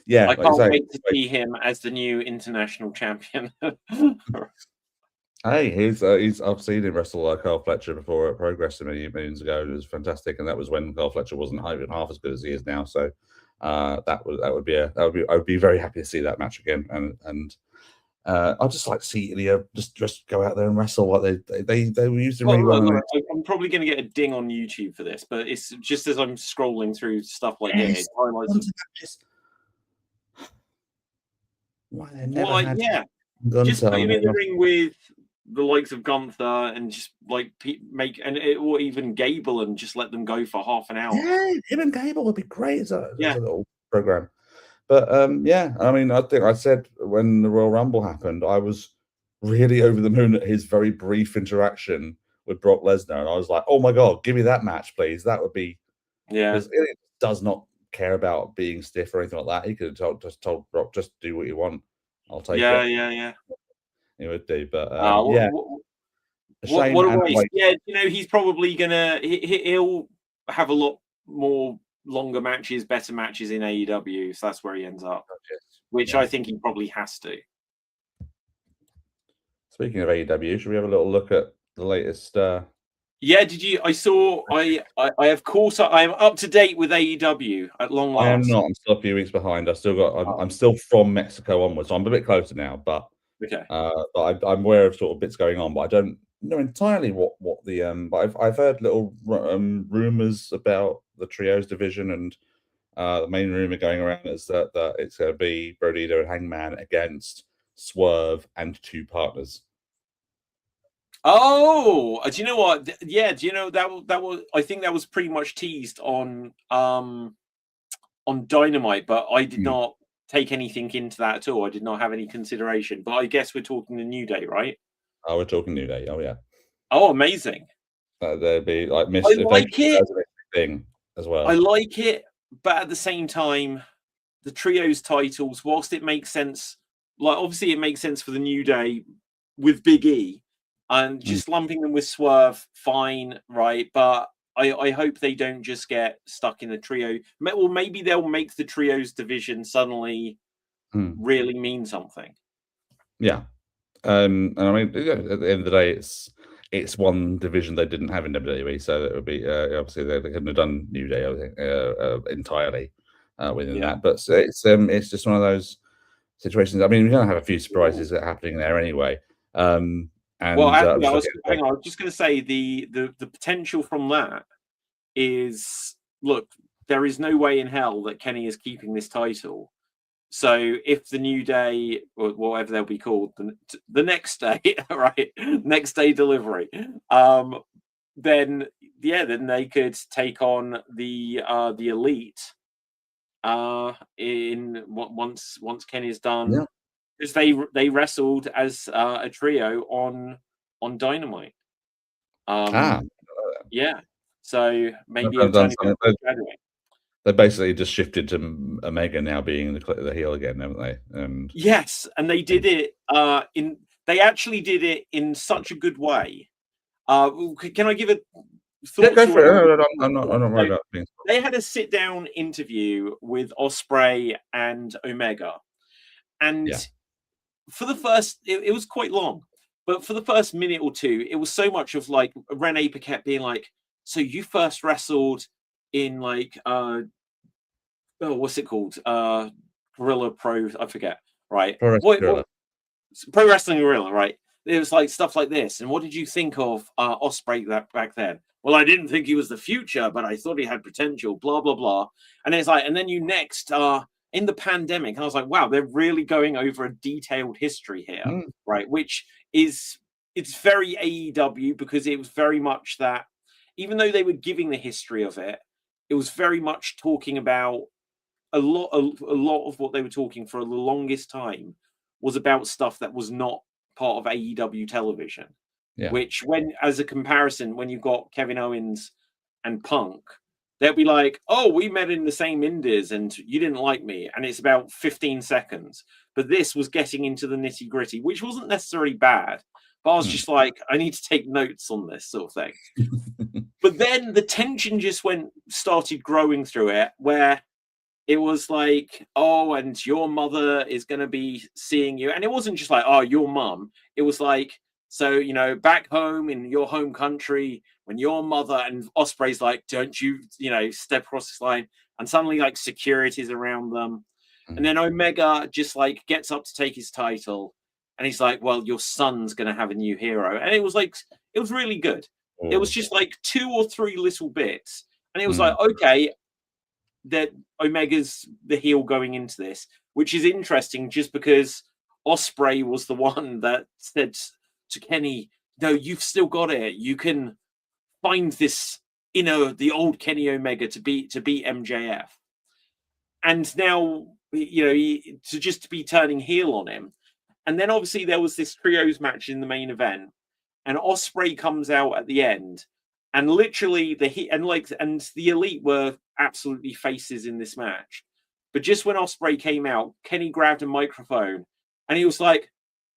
Yeah, I can't wait to see him as the new international champion. Hey, I've seen him wrestle Carl Fletcher before at Progress many moons ago. It was fantastic, and that was when Carl Fletcher wasn't even half as good as he is now. So I would be very happy to see that match again, and I'd just like to see Ilya just go out there and wrestle like they used to really well. I'm probably going to get a ding on YouTube for this, but it's just as I'm scrolling through stuff like this. Why they never had just put him in the ring with the likes of Gunther and just like or even Gable and just let them go for half an hour. Yeah, him and Gable would be great as a little program. But yeah, I mean, I think I said when the Royal Rumble happened, I was really over the moon at his very brief interaction with Brock Lesnar, and I was like, "Oh my god, give me that match, please! That would be Yeah. Because it does not care about being stiff or anything like that. He could have told Brock, just do what you want. I'll take Yeah, it. yeah. He would do, but What, yeah, what, a what, shame. what a And waste. like, Yeah, he's probably gonna he'll have a lot more longer matches, better matches in AEW. So that's where he ends up, which yeah. I think he probably has to. Speaking of AEW, should we have a little look at the latest? Yeah, did you? I saw. I of course I am up to date with AEW at long I am last. not. I'm still a few weeks behind. I still got. Oh, I'm still from Mexico onwards, so I'm a bit closer now. But okay. I'm aware of sort of bits going on, but I don't know entirely what the But I've heard little rumors about the trios division, and the main rumor going around is that it's going to be Brodito and Hangman against Swerve and two partners. Oh, do you know what? Yeah, do you know that was? I think that was pretty much teased on Dynamite, but I did not take anything into that at all. I did not have any consideration. But I guess we're talking the New Day, right? Oh, we're talking New Day. Oh yeah. Oh, amazing! There'd be like I if they like it. thing as well. I like it, but at the same time, the trios titles, whilst it makes sense, like obviously it makes sense for the New Day with Big E, and just lumping them with Swerve, fine, right? But I hope they don't just get stuck in the trio. Or maybe they'll make the trios division suddenly really mean something. Yeah. And I mean, at the end of the day, it's one division they didn't have in WWE, so it would be obviously they couldn't have done New Day, I think, entirely within that. But it's just one of those situations. I mean, we're going to have a few surprises that are happening there anyway. And well, actually, hang on. I was just going to say the potential from that is, look, there is no way in hell that Kenny is keeping this title. So if the New Day, or whatever they'll be called, the next day, right, next day delivery, then they could take on the Elite in once Kenny's done, because they wrestled as a trio on Dynamite. Yeah, so maybe a turning they basically just shifted to Omega now being the heel again, haven't they? And yes, and they did it they actually did it in such a good way. Can I give a thought? Go for it. I'm not worried about things. They had a sit down interview with Ospreay and Omega, and for the first, it was quite long, but for the first minute or two, it was so much of like Renee Paquette being like, "So you first wrestled in like what's it called? Gorilla Pro, I forget, right? Pro Wrestling Gorilla, right? It was like stuff like this. And what did you think of Ospreay back then? Well, I didn't think he was the future, but I thought he had potential, blah, blah, blah. And it's like, and then you next in the pandemic, and I was like, wow, they're really going over a detailed history here, right? Which is, it's very AEW, because it was very much that, even though they were giving the history of it, it was very much talking about a lot of what they were talking for the longest time was about stuff that was not part of AEW television. Yeah. Which, when as a comparison, when you've got Kevin Owens and Punk, they'll be like, "Oh, we met in the same indies, and you didn't like me," and it's about 15 seconds. But this was getting into the nitty gritty, which wasn't necessarily bad. But I was just like, I need to take notes on this sort of thing. But then the tension just started growing through it, where it was like, oh, and your mother is going to be seeing you. And it wasn't just like, oh, your mum. It was like, so, back home in your home country, when your mother, and Ospreay's like, don't you, step across this line. And suddenly, like, security's around them. And then Omega just, like, gets up to take his title. And he's like, well, your son's going to have a new hero. And it was like, it was really good. It was just like 2 or 3 little bits. And it was like, okay, that Omega's the heel going into this, which is interesting just because Ospreay was the one that said to Kenny, no, you've still got it. You can find this, the old Kenny Omega to beat MJF. And now, to be turning heel on him. And then obviously there was this trios match in the main event, and Ospreay comes out at the end And literally the Elite were absolutely faces in this match. But just when Ospreay came out, Kenny grabbed a microphone and he was like,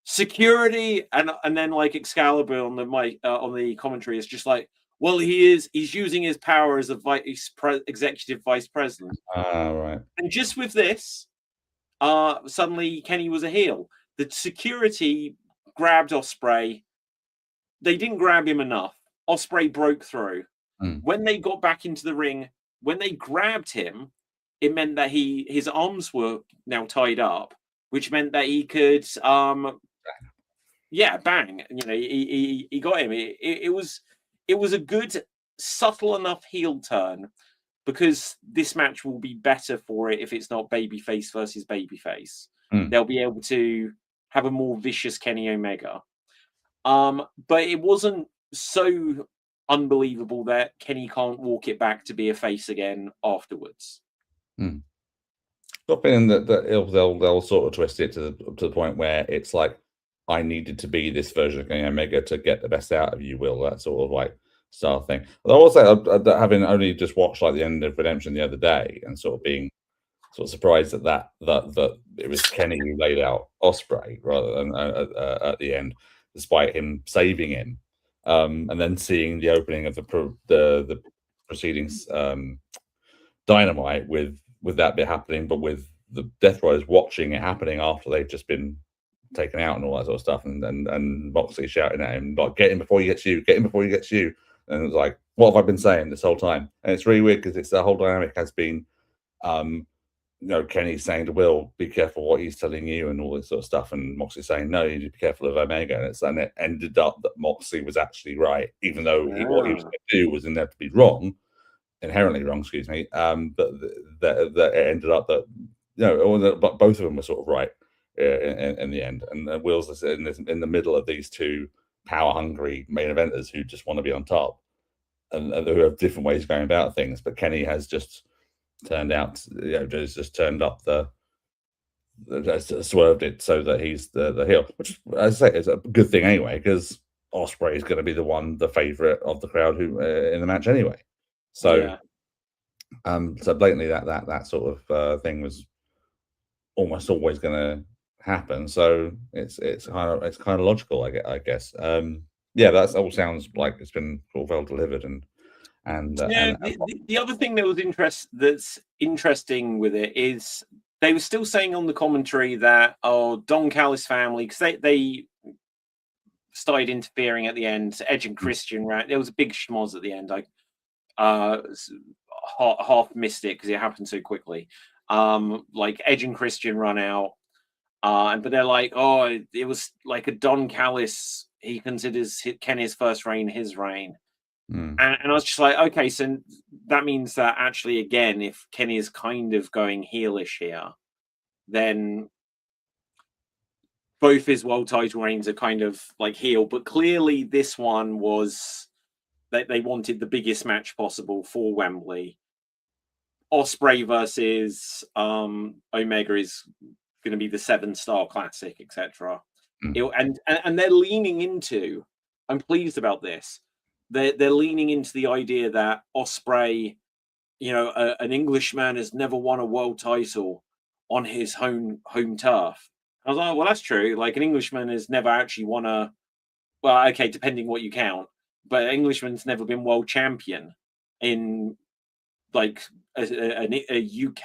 "Security," and then like Excalibur on the mic on the commentary is just like, "Well, he's using his power as a executive vice president." Right. And just with this, suddenly Kenny was a heel. The security grabbed Ospreay. They didn't grab him enough. Ospreay broke through. When they got back into the ring, when they grabbed him, it meant that his arms were now tied up, which meant that he could bang. You know, he got him. It was a good, subtle enough heel turn, because this match will be better for it if it's not babyface versus babyface. They'll be able to have a more vicious Kenny Omega. But it wasn't so unbelievable that Kenny can't walk it back to be a face again afterwards. Got feeling that they'll sort of twist it to the point where it's like, I needed to be this version of Kenny Omega to get the best out of you, Will. That sort of like style thing. Although I will say, having only just watched like the end of Redemption the other day and sort of being sort of surprised that it was Kenny who laid out Ospreay rather than at the end, despite him saving him, and then seeing the opening of the proceedings, Dynamite with that bit happening, but with the Death Riders watching it happening after they've just been taken out and all that sort of stuff, and Moxley shouting at him like, "Get him before he gets you! Get him before he gets you!" And it was like, what have I been saying this whole time? And it's really weird because it's the whole dynamic has been, Kenny saying to Will, "Be careful what he's telling you," and all this sort of stuff, and Moxley saying, "No, you need to be careful of Omega." And it ended up that Moxley was actually right, even though what he was going to do was inevitably wrong, inherently wrong. Excuse me. But that it ended up that but both of them were sort of right in the end. And Will's in the middle of these two power hungry main eventers who just want to be on top, and who have different ways of going about things. But Kenny has just turned out, just turned up swerved it so that he's the heel, which, as I say, is a good thing anyway, because Ospreay is going to be the favorite of the crowd who in the match anyway. So, so blatantly that sort of thing was almost always going to happen. So it's kind of logical, I guess. That all sounds like it's been sort of well delivered the other thing that's interesting with it is they were still saying on the commentary that Don Callis family, because they started interfering at the end. Edge and Christian, right? There was a big schmoz at the end. I half missed it because it happened so quickly. Like Edge and Christian run out, but they're like, it was like a Don Callis. He considers Kenny's first reign his reign. And I was just like, okay, so that means that actually, again, if Kenny is kind of going heelish here, then both his world title reigns are kind of like heel. But clearly this one was that they wanted the biggest match possible for Wembley. Ospreay versus Omega is going to be the 7-star classic, etc. And they're leaning into, I'm pleased about this, they're leaning into the idea that Ospreay, an Englishman has never won a world title on his home turf. I was like, well, that's true. Like, an Englishman has never actually won depending what you count, but an Englishman's never been world champion in like a UK.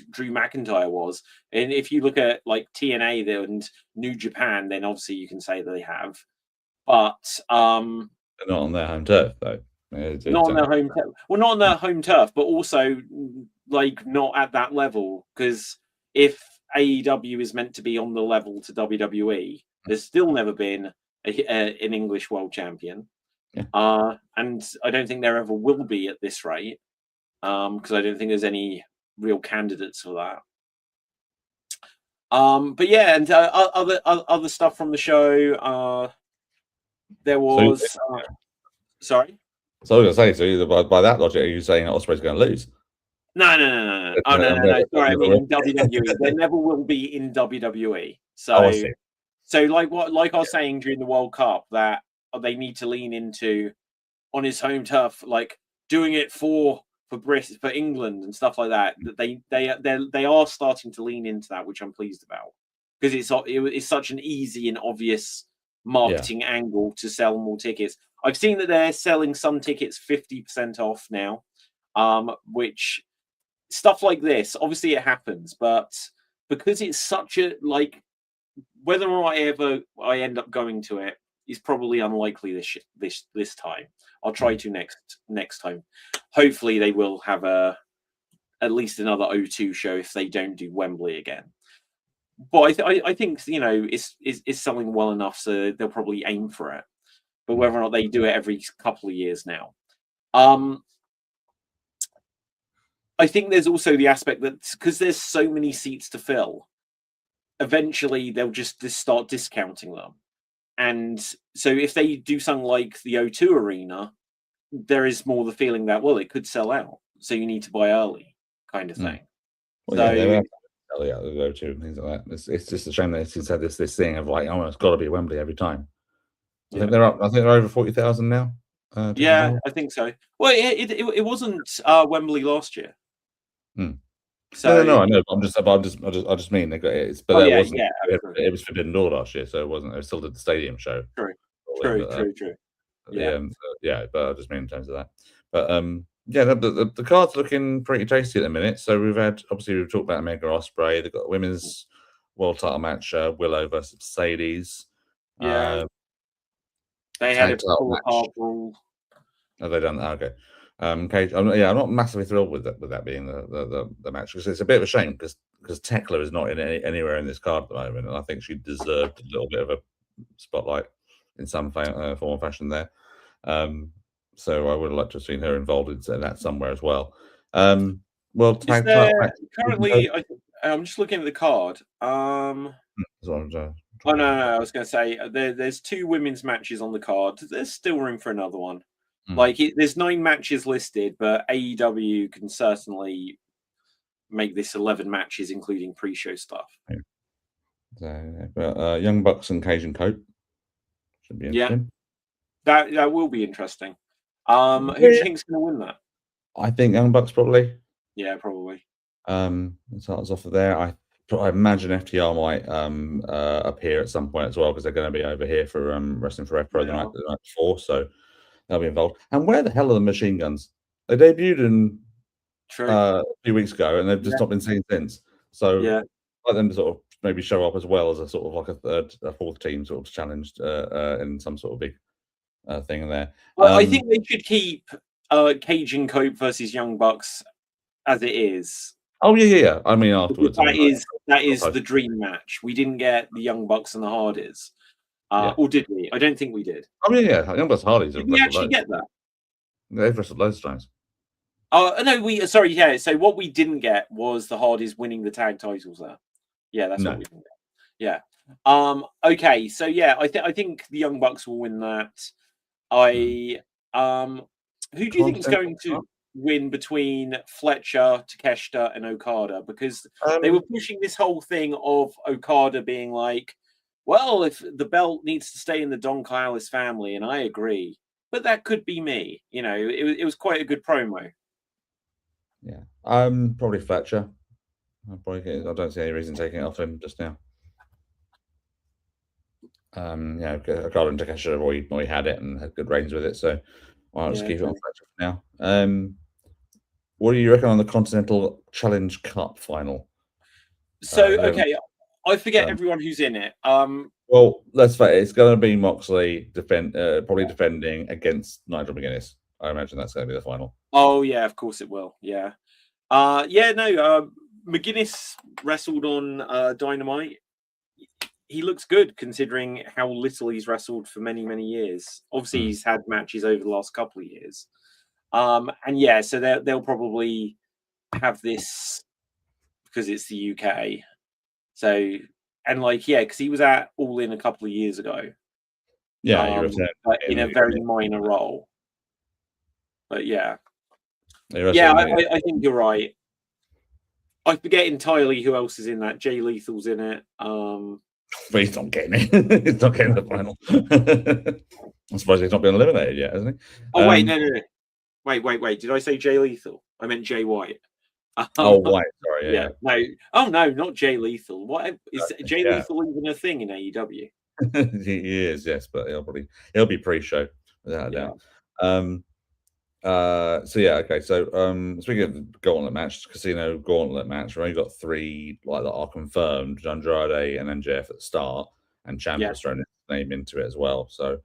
Drew McIntyre was. And if you look at like TNA and New Japan, then obviously you can say that they have. But they're not on their home turf, though. Not on their home turf. Well, not on their home turf, but also like not at that level. Because if AEW is meant to be on the level to WWE, there's still never been an English world champion. And I don't think there ever will be at this rate, because I don't think there's any real candidates for that. But yeah, and other stuff from the show. There was sorry. So I was going to say, so by that logic, are you saying Ospreay's going to lose? No. Oh, no. Sorry, I mean in WWE. There never will be in WWE. So like I was saying during the World Cup, that they need to lean into on his home turf, like doing it for England and stuff like that. That they are starting to lean into that, which I'm pleased about, because it's such an easy and obvious marketing angle to sell more tickets. I've seen that they're selling some tickets 50% off now, which stuff like this, obviously it happens, but because it's such a like, whether or not I end up going to it is probably unlikely this time. I'll try to next time. Hopefully they will have at least another O2 show if they don't do Wembley again. But I think it's selling well enough, so they'll probably aim for it. But whether or not they do it every couple of years now. I think there's also the aspect that because there's so many seats to fill, eventually they'll just start discounting them. And so if they do something like the O2 Arena, there is more the feeling that, well, it could sell out. So you need to buy early kind of thing. Well, so, yeah, they out the O2 and things like that. It's just a shame that it's had this thing of like, oh, it's got to be Wembley every time. I think they're up. I think they're over 40,000 now. Yeah, I think so. Well, it wasn't Wembley last year. So no, I know. I just mean they got it. But it wasn't. Yeah, it was Forbidden Door last year, so it wasn't. It still did the stadium show. True. Yeah, but I just mean in terms of that. But yeah, the card's looking pretty tasty at the minute. So we've talked about Mega Ospreay. They've got a women's world title match, Willow versus Mercedes. Yeah. They had a hard rule. Have they done that? Okay. Cage, I'm not massively thrilled with that being the match, because it's a bit of a shame because Tekla is not in anywhere in this card at the moment, and I think she deserved a little bit of a spotlight in some form or fashion there. So I would have liked to have seen her involved in that somewhere as well. Well, currently, I'm just looking at the card. No, I was going to say there's 2 women's matches on the card. There's still room for another one. Like there's 9 matches listed, but AEW can certainly make this 11 matches, including pre-show stuff. But Young Bucks and Cajun Coat should be interesting. That will be interesting. Who do you think's going to win that? I think Young Bucks probably. Yeah, probably. It starts off of there. I imagine FTR might appear at some point as well, because they're going to be over here for Wrestling Forever the night before, so they'll be involved. And where the hell are the Machine Guns? They debuted a few weeks ago, and they've just not been seen since. So let them sort of maybe show up as well as a sort of like a fourth team sort of challenged in some sort of big thing in there. Well, I think they should keep Cage and Cope versus Young Bucks as it is. Oh yeah. I mean, afterwards, that is the dream match. We didn't get the Young Bucks and the Hardys. Or did we? I don't think we did. Oh yeah. Young Bucks Hardys. Did we actually get that? They've wrestled loads of times. Oh no, sorry. Yeah. So what we didn't get was the Hardys winning the tag titles there. Yeah, that's what we didn't get. Yeah. Okay. So yeah, I think the Young Bucks will win that. Who do you think is going to win between Fletcher, Takeshita, and Okada? Because they were pushing this whole thing of Okada being like, well, if the belt needs to stay in the Don Callis family, and I agree, but that could be me. You know, it was quite a good promo. Yeah, probably Fletcher. I don't see any reason taking it off him just now. Okada and Takeshita have already had it and had good reigns with it, so I'll just keep it on Fletcher for now. What do you reckon on the Continental Challenge Cup final? So, okay, I forget everyone who's in it. Well, let's face it, it's going to be Moxley probably defending against Nigel McGuinness. I imagine that's going to be the final. Oh, yeah, of course it will. Yeah. McGuinness wrestled on Dynamite. He looks good considering how little he's wrestled for many, many years. Obviously, he's had matches over the last couple of years. So they'll probably have this because it's the UK. So, and because he was at All In a couple of years ago. Yeah, in a very minor role. But yeah. I think you're right. I forget entirely who else is in that. Jay Lethal's in it. But he's not getting it. He's not getting the final. I'm surprised he's not been eliminated yet, hasn't he? Oh wait, no. Wait. Did I say Jay Lethal? I meant Jay White. Oh, White. Sorry, yeah. No. Oh no, not Jay Lethal. What is Jay yeah. Lethal even a thing in AEW? He is, yes, but he'll be pre-show without a doubt. So yeah, okay. So speaking of gauntlet match, casino gauntlet match, we've only got 3 like that are confirmed: Andrade and MJF at the start, and Ciampa's thrown his name into it as well. So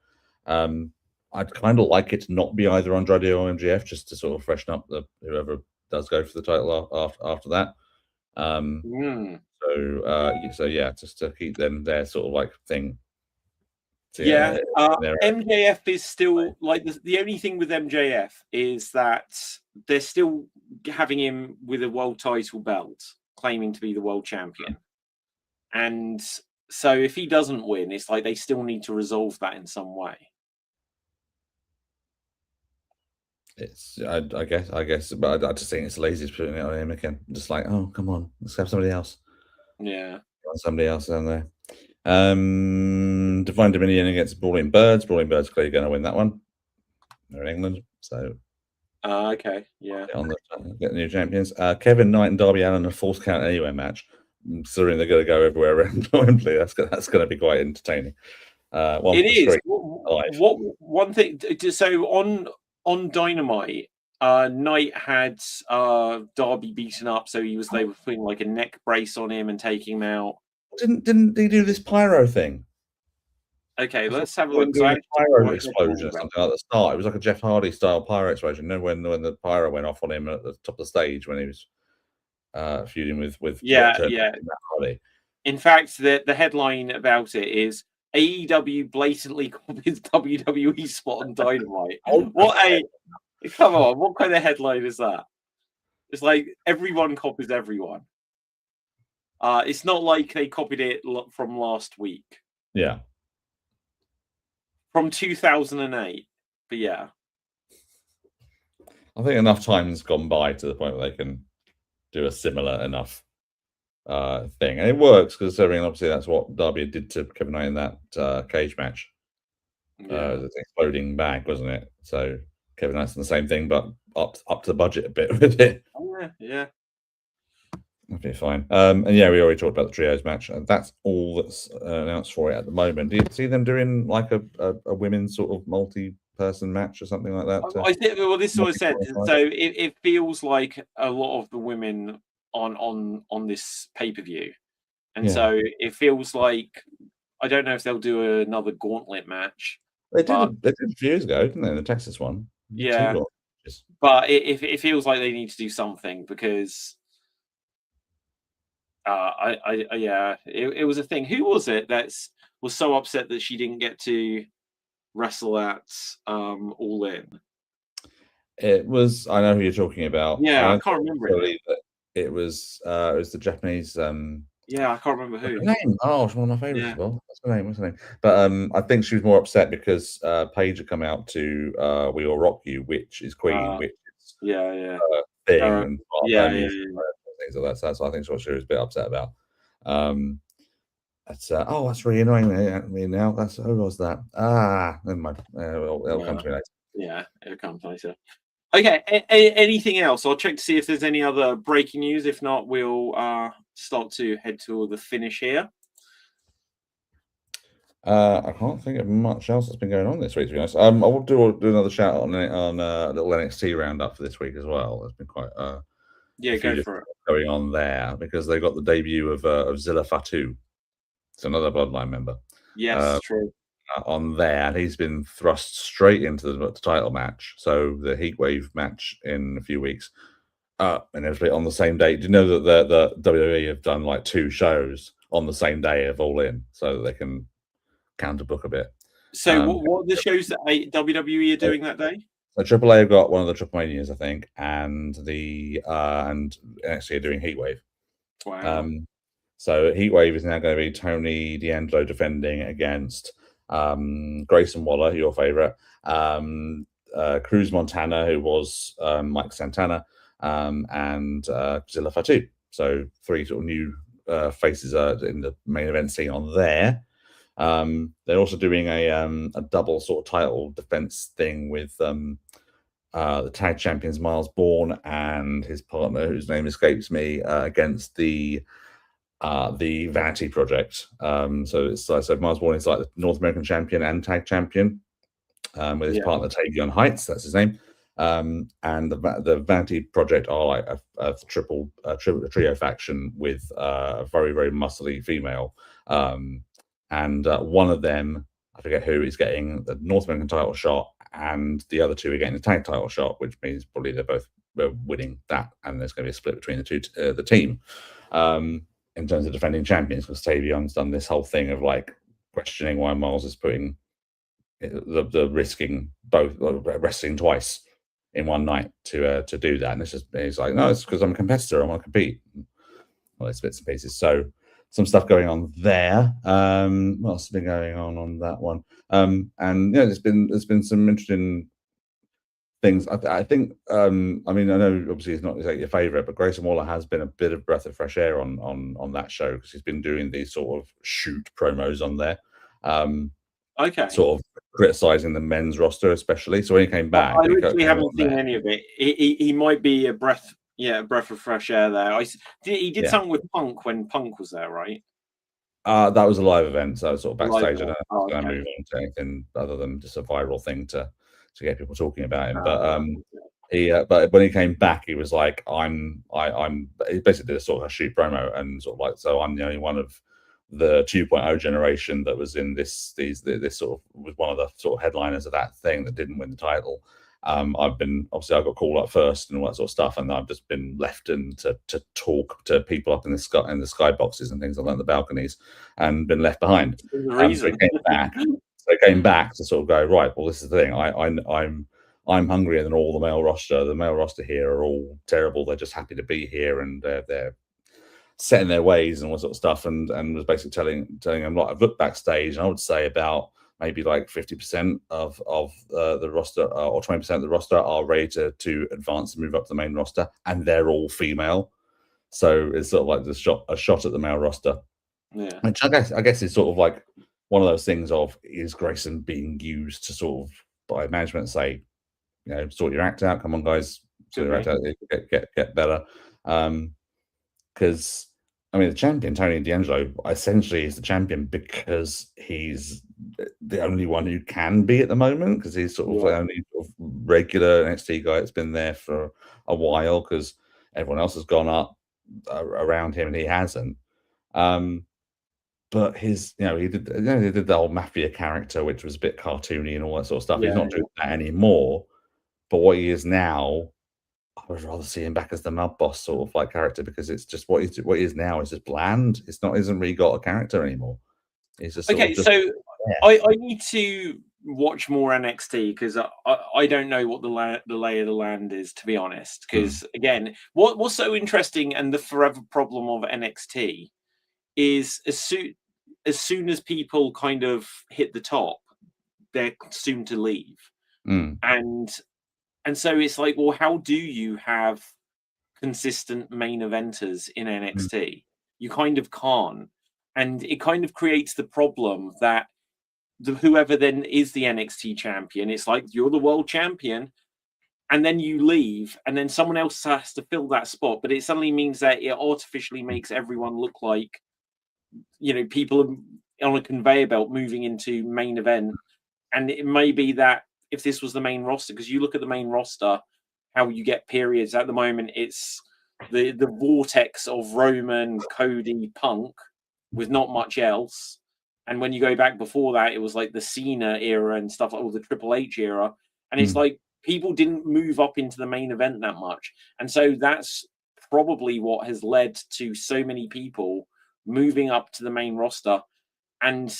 I'd kind of like it to not be either Andrade or MJF, just to sort of freshen up whoever does go for the title after that. So yeah, just to keep them their sort of like thing. So, MJF is still like the only thing with MJF is that they're still having him with a world title belt, claiming to be the world champion. And so if he doesn't win, it's like they still need to resolve that in some way. I guess, but I just think it's lazy putting it on him again. Just like, oh, come on, let's have somebody else. Yeah, somebody else down there. Divine Dominion against Brawling Birds. Brawling Birds clearly going to win that one. They're in England, so okay, yeah. Get the new champions. Kevin Knight and Darby Allin a false count anywhere match. Considering they're going to go everywhere around Wembley, that's going to be quite entertaining. It is. One thing? So on Dynamite, Knight had Darby beaten up, so they were putting like a neck brace on him and taking him out. Didn't they do this pyro thing? Okay, let's have a look. Pyro explosion or something at the start. It was like a Jeff Hardy style pyro explosion. You know when the pyro went off on him at the top of the stage when he was feuding with Hardy. In fact, the headline about it is AEW blatantly copies WWE spot on Dynamite. Come on, what kind of headline is that? It's like everyone copies everyone. It's not like they copied it from last week. Yeah. From 2008. But yeah. I think enough time's gone by to the point where they can do a similar enough thing. And it works because obviously that's what Darby did to Kevin Knight in that cage match. The exploding bag, wasn't it? So Kevin Knight's done the same thing, but up to the budget a bit with it. Oh, yeah. Okay, fine. And yeah, we already talked about the trios match, and that's all that's announced for it at the moment. Do you see them doing like a women's sort of multi-person match or something like that? I think. Well, this is what I said. So it feels like a lot of the women on this pay-per-view, and so it feels like I don't know if they'll do another gauntlet match. They did a few years ago, didn't they? The Texas one. Yeah, but it feels like they need to do something because. It was a thing. Who was it that was so upset that she didn't get to wrestle at All In? It was. I know who you're talking about. Yeah, I can't remember it. It was the Japanese. Yeah, I can't remember who. What's her name? Oh, it's one of my favorites as well. What's her name? But I think she was more upset because Paige had come out to "We Will Rock You," which is Queen, which is thing, and things like that. So I think what she was a bit upset about. That's really annoying me now. Who was that? Never mind. It'll come to me later. Yeah, it'll come later. Okay. Anything else? I'll check to see if there's any other breaking news. If not, we'll start to head to the finish here. I can't think of much else that's been going on this week, to be honest. I will do another shout out on a little NXT roundup for this week as well. There's been quite go for it. Going on there because they got the debut of Zilla Fatu. It's another Bloodline member. Yes, true. On there, and he's been thrust straight into the title match. So the Heatwave match in a few weeks, and everything on the same day. Do you know that the WWE have done like 2 shows on the same day of All In, so that they can counterbook a bit. So what are the shows that WWE are doing that day? So AAA have got one of the Triple Manias, I think, and and NXT are doing Heatwave. Wow. So Heatwave is now going to be Tony D'Angelo defending against Grayson Waller, your favorite, Cruz Montana, who was Mike Santana, and Zilla Fatu. So 3 sort of new faces in the main event scene on there. They're also doing a double sort of title defense thing with the tag champions Miles Bourne and his partner, whose name escapes me, against the Vanity Project. So it's so Miles Bourne is like the North American champion and tag champion, with his partner Tavion Heights, that's his name. And the Vanity Project are like a trio faction with a very, very muscly female. And one of them, I forget who, is getting the North American title shot, and the other two are getting the tag title shot, which means probably they're both winning that, and there's going to be a split between the two, the team, in terms of defending champions, because Tavion's done this whole thing of like questioning why Miles is putting the risking both wrestling twice in one night to do that, and he's like, no, it's because I'm a competitor, I want to compete. All those bits and pieces. So some stuff going on there. What else has been going on that one? And yeah, there's been some interesting things. I think. I mean, I know obviously it's not exactly your favorite, but Grayson Waller has been a bit of breath of fresh air on that show, because he's been doing these sort of shoot promos on there. Okay. Sort of criticizing the men's roster, especially. So when he came back, I literally haven't seen any of it. He might be a breath of fresh air there. He did something with Punk when Punk was there, right? That was a live event, so sort of backstage. I don't know if okay. move on to anything other than just a viral thing to get people talking about him. But but when he came back, he was like, he basically did a sort of a shoot promo, and sort of like, so I'm the only one of the 2.0 generation that was in this sort of, was one of the sort of headliners of that thing that didn't win the title. I got called up first and all that sort of stuff, and I've just been left in to talk to people up in the sky boxes and things like that, the balconies, and been left behind. So I came back to sort of go, right, well, this is the thing. I'm hungrier than all the male roster. The male roster here are all terrible. They're just happy to be here, and they're set in their ways and all sort of stuff. And was basically telling them, like, I've looked backstage, and I would say about maybe like 50% of the roster, or 20% of the roster, are ready to advance and move up to the main roster, and they're all female. So it's sort of like a shot at the male roster. Yeah. Which I guess is sort of like one of those things of, is Grayson being used to sort of by management say, you know, sort your act out, come on guys, sort your act out, get better. Because I mean, the champion, Tony D'Angelo, essentially is the champion because he's the only one who can be at the moment, because he's sort of the only sort of regular NXT guy that's been there for a while, because everyone else has gone up around him and he hasn't. But he did the old mafia character, which was a bit cartoony and all that sort of stuff. He's not doing that anymore. But what he is now, I would rather see him back as the Mud Boss sort of like character, because it's just what he is now is just bland. Isn't really got a character anymore. He's just I need to watch more NXT, because I don't know what the lay of the land is, to be honest. Because again, what's so interesting, and the forever problem of NXT is, as soon as people kind of hit the top, they're soon to leave. And so it's like, well, how do you have consistent main eventers in NXT? You kind of can't. And it kind of creates the problem that whoever then is the NXT champion, it's like, you're the world champion, and then you leave, and then someone else has to fill that spot. But it suddenly means that it artificially makes everyone look like, you know, people on a conveyor belt moving into main event. And it may be that if this was the main roster, because you look at the main roster, how you get periods at the moment, it's the vortex of Roman, Cody, Punk, with not much else. And when you go back before that, it was like the Cena era and stuff, like all the Triple H era. And it's like, people didn't move up into the main event that much. And so that's probably what has led to so many people moving up to the main roster. And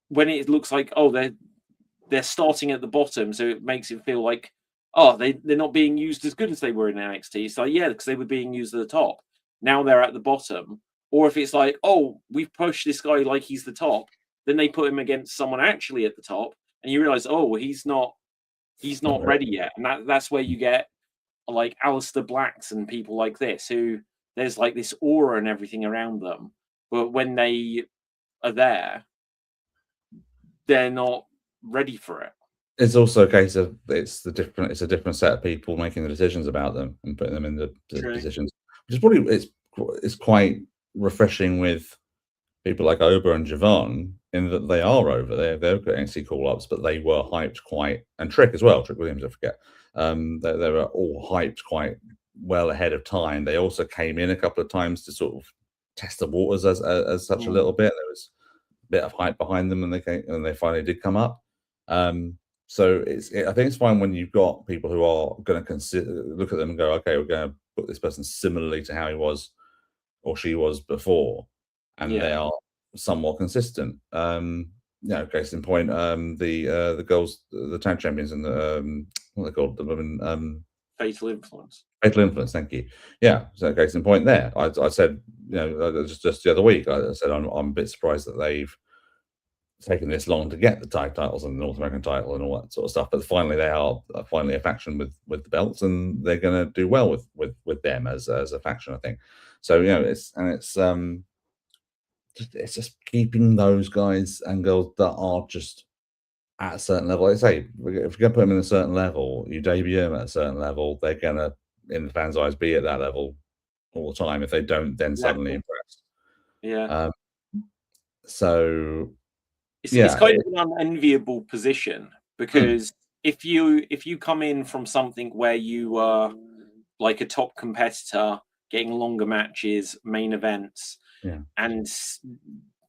when it looks like, oh, they're starting at the bottom, so it makes it feel like, oh, they're not being used as good as they were in NXT. So yeah, because they were being used at the top. Now they're at the bottom. Or if it's like, oh, we've pushed this guy like he's the top, then they put him against someone actually at the top, and you realize, oh, well, he's not ready yet. And that's where you get like Aleister Blacks and people like this, who there's like this aura and everything around them, but when they are there, they're not ready for it. It's also a case of it's a different set of people making the decisions about them and putting them in the positions, which is probably it's quite refreshing with people like Oba and Javon in that they are over. They're getting NXT call ups, but they were hyped and Trick as well. Trick Williams, I forget. They were all hyped quite well ahead of time. They also came in a couple of times to sort of test the waters as such a little bit. There was a bit of hype behind them, and they finally did come up. So I think it's fine when you've got people who are going to look at them and go, okay, we're going to put this person similarly to how he was or she was before, and they are somewhat consistent. Case in point, the girls, the tag champions, and the what are they called? The women. Fatal Influence. Fatal Influence. Thank you. Yeah. So case in point, there, I said, just the other week, I said I'm a bit surprised that they've taken this long to get the tag titles and the North American title and all that sort of stuff, but finally they are finally a faction with the belts, and they're going to do well with them as a faction, I think. So it's just keeping those guys and girls that are just at a certain level. Like I say, if you're going to put them in a certain level, you debut them at a certain level, they're going to, in the fans' eyes, be at that level all the time. If they don't, then suddenly impress. Yeah. So it's kind of an unenviable position, because if you come in from something where you are like a top competitor, getting longer matches, main events, and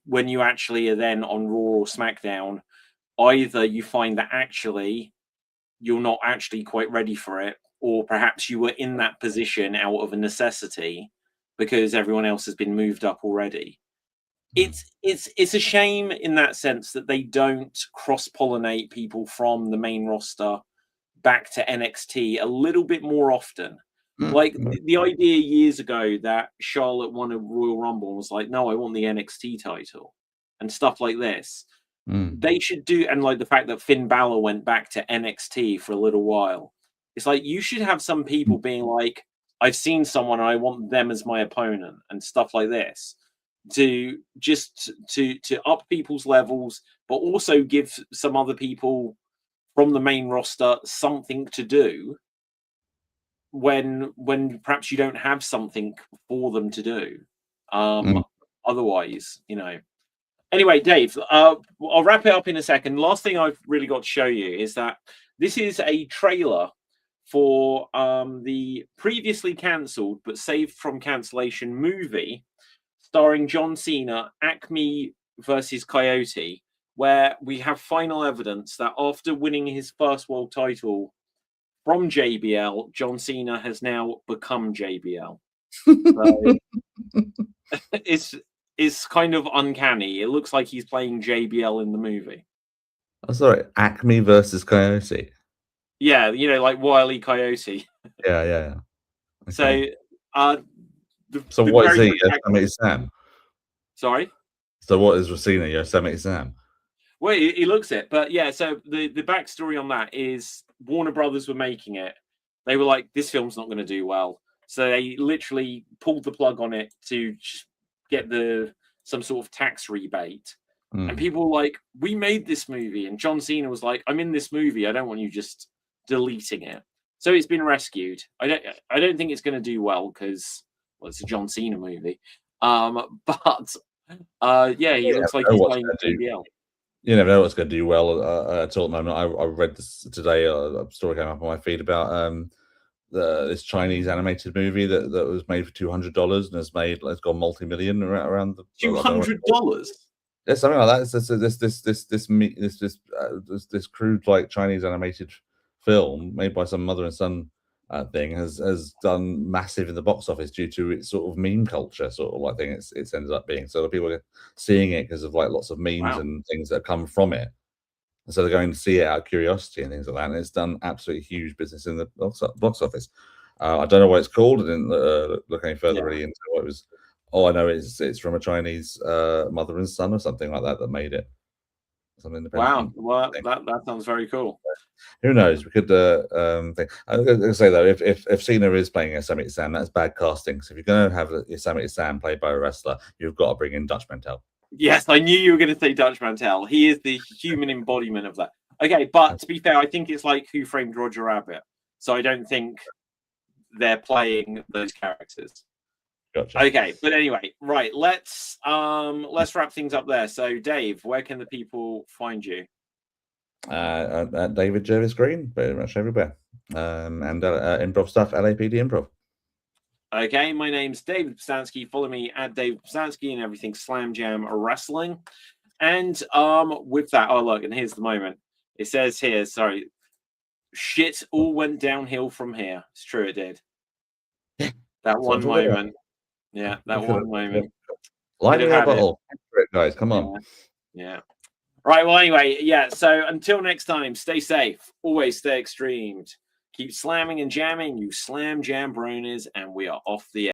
when you actually are then on Raw or SmackDown, either you find that actually you're not actually quite ready for it, or perhaps you were in that position out of a necessity because everyone else has been moved up already. It's a shame in that sense that they don't cross-pollinate people from the main roster back to NXT a little bit more often. Like the idea years ago that Charlotte won a Royal Rumble and was like, no, I want the NXT title and stuff like this. They should do, and like the fact that Finn Balor went back to NXT for a little while. It's like you should have some people being like, I've seen someone and I want them as my opponent and stuff like this. To up people's levels, but also give some other people from the main roster something to do when perhaps you don't have something for them to do. Otherwise, Anyway, Dave, I'll wrap it up in a second. Last thing I've really got to show you is that this is a trailer for the previously cancelled but saved from cancellation movie starring John Cena, Acme versus Coyote, where we have final evidence that after winning his first world title from JBL, John Cena has now become JBL. So it's kind of uncanny. It looks like he's playing JBL in the movie. Oh, sorry, Acme versus Coyote. Yeah, like Wile E. Coyote. Yeah. Okay. So what is he? Yosemite Sam. Sorry. So what is Racina? Yosemite Sam. Well, he looks it, but yeah. So the backstory on that is Warner Brothers were making it. They were like, this film's not going to do well, so they literally pulled the plug on it to get some sort of tax rebate. And people were like, we made this movie, and John Cena was like, I'm in this movie. I don't want you just deleting it. So it's been rescued. I don't think it's going to do well because it's a John Cena movie. But he looks like he's playing JBL. You never know what's going to do well at all at the moment. I read this today. A story came up on my feed about this Chinese animated movie that was made for $200 and has gone multi-million around the $200. Yeah, something like that. This crude like Chinese animated film made by some mother and son thing has done massive in the box office due to its sort of meme culture sort of like thing. It's ended up being, so people are seeing it because of like lots of memes and things that come from it, and so they're going to see it out of curiosity and things like that. And it's done absolutely huge business in the box office. I don't know what it's called. I didn't look any further really into what it was. All I know is it's from a Chinese mother and son or something like that made it. Wow, well, that sounds very cool. Who knows? We could think. I'm going to say though, if Cena is playing Yosemite Sam, that's bad casting. So if you're going to have Yosemite Sam played by a wrestler, you've got to bring in Dutch Mantel. Yes, I knew you were going to say Dutch Mantel. He is the human embodiment of that. Okay, but to be fair, I think it's like Who Framed Roger Rabbit. So I don't think they're playing those characters. Gotcha. Okay, but anyway, right, let's wrap things up there. So Dave, where can the people find you? David Jervis Green, pretty much everywhere. And improv stuff, LAPD Improv. Okay, my name's David Psansky. Follow me at David Psansky and everything Slam Jam Wrestling. And with that, oh look, and here's the moment. It says here, sorry, shit all went downhill from here. It's true, it did. That one moment. Yeah, that one moment. Light me a bottle, guys. Come on. Yeah. Right. Well, anyway, yeah. So until next time, stay safe. Always stay extremed. Keep slamming and jamming, you slam jam bronies, and we are off the air.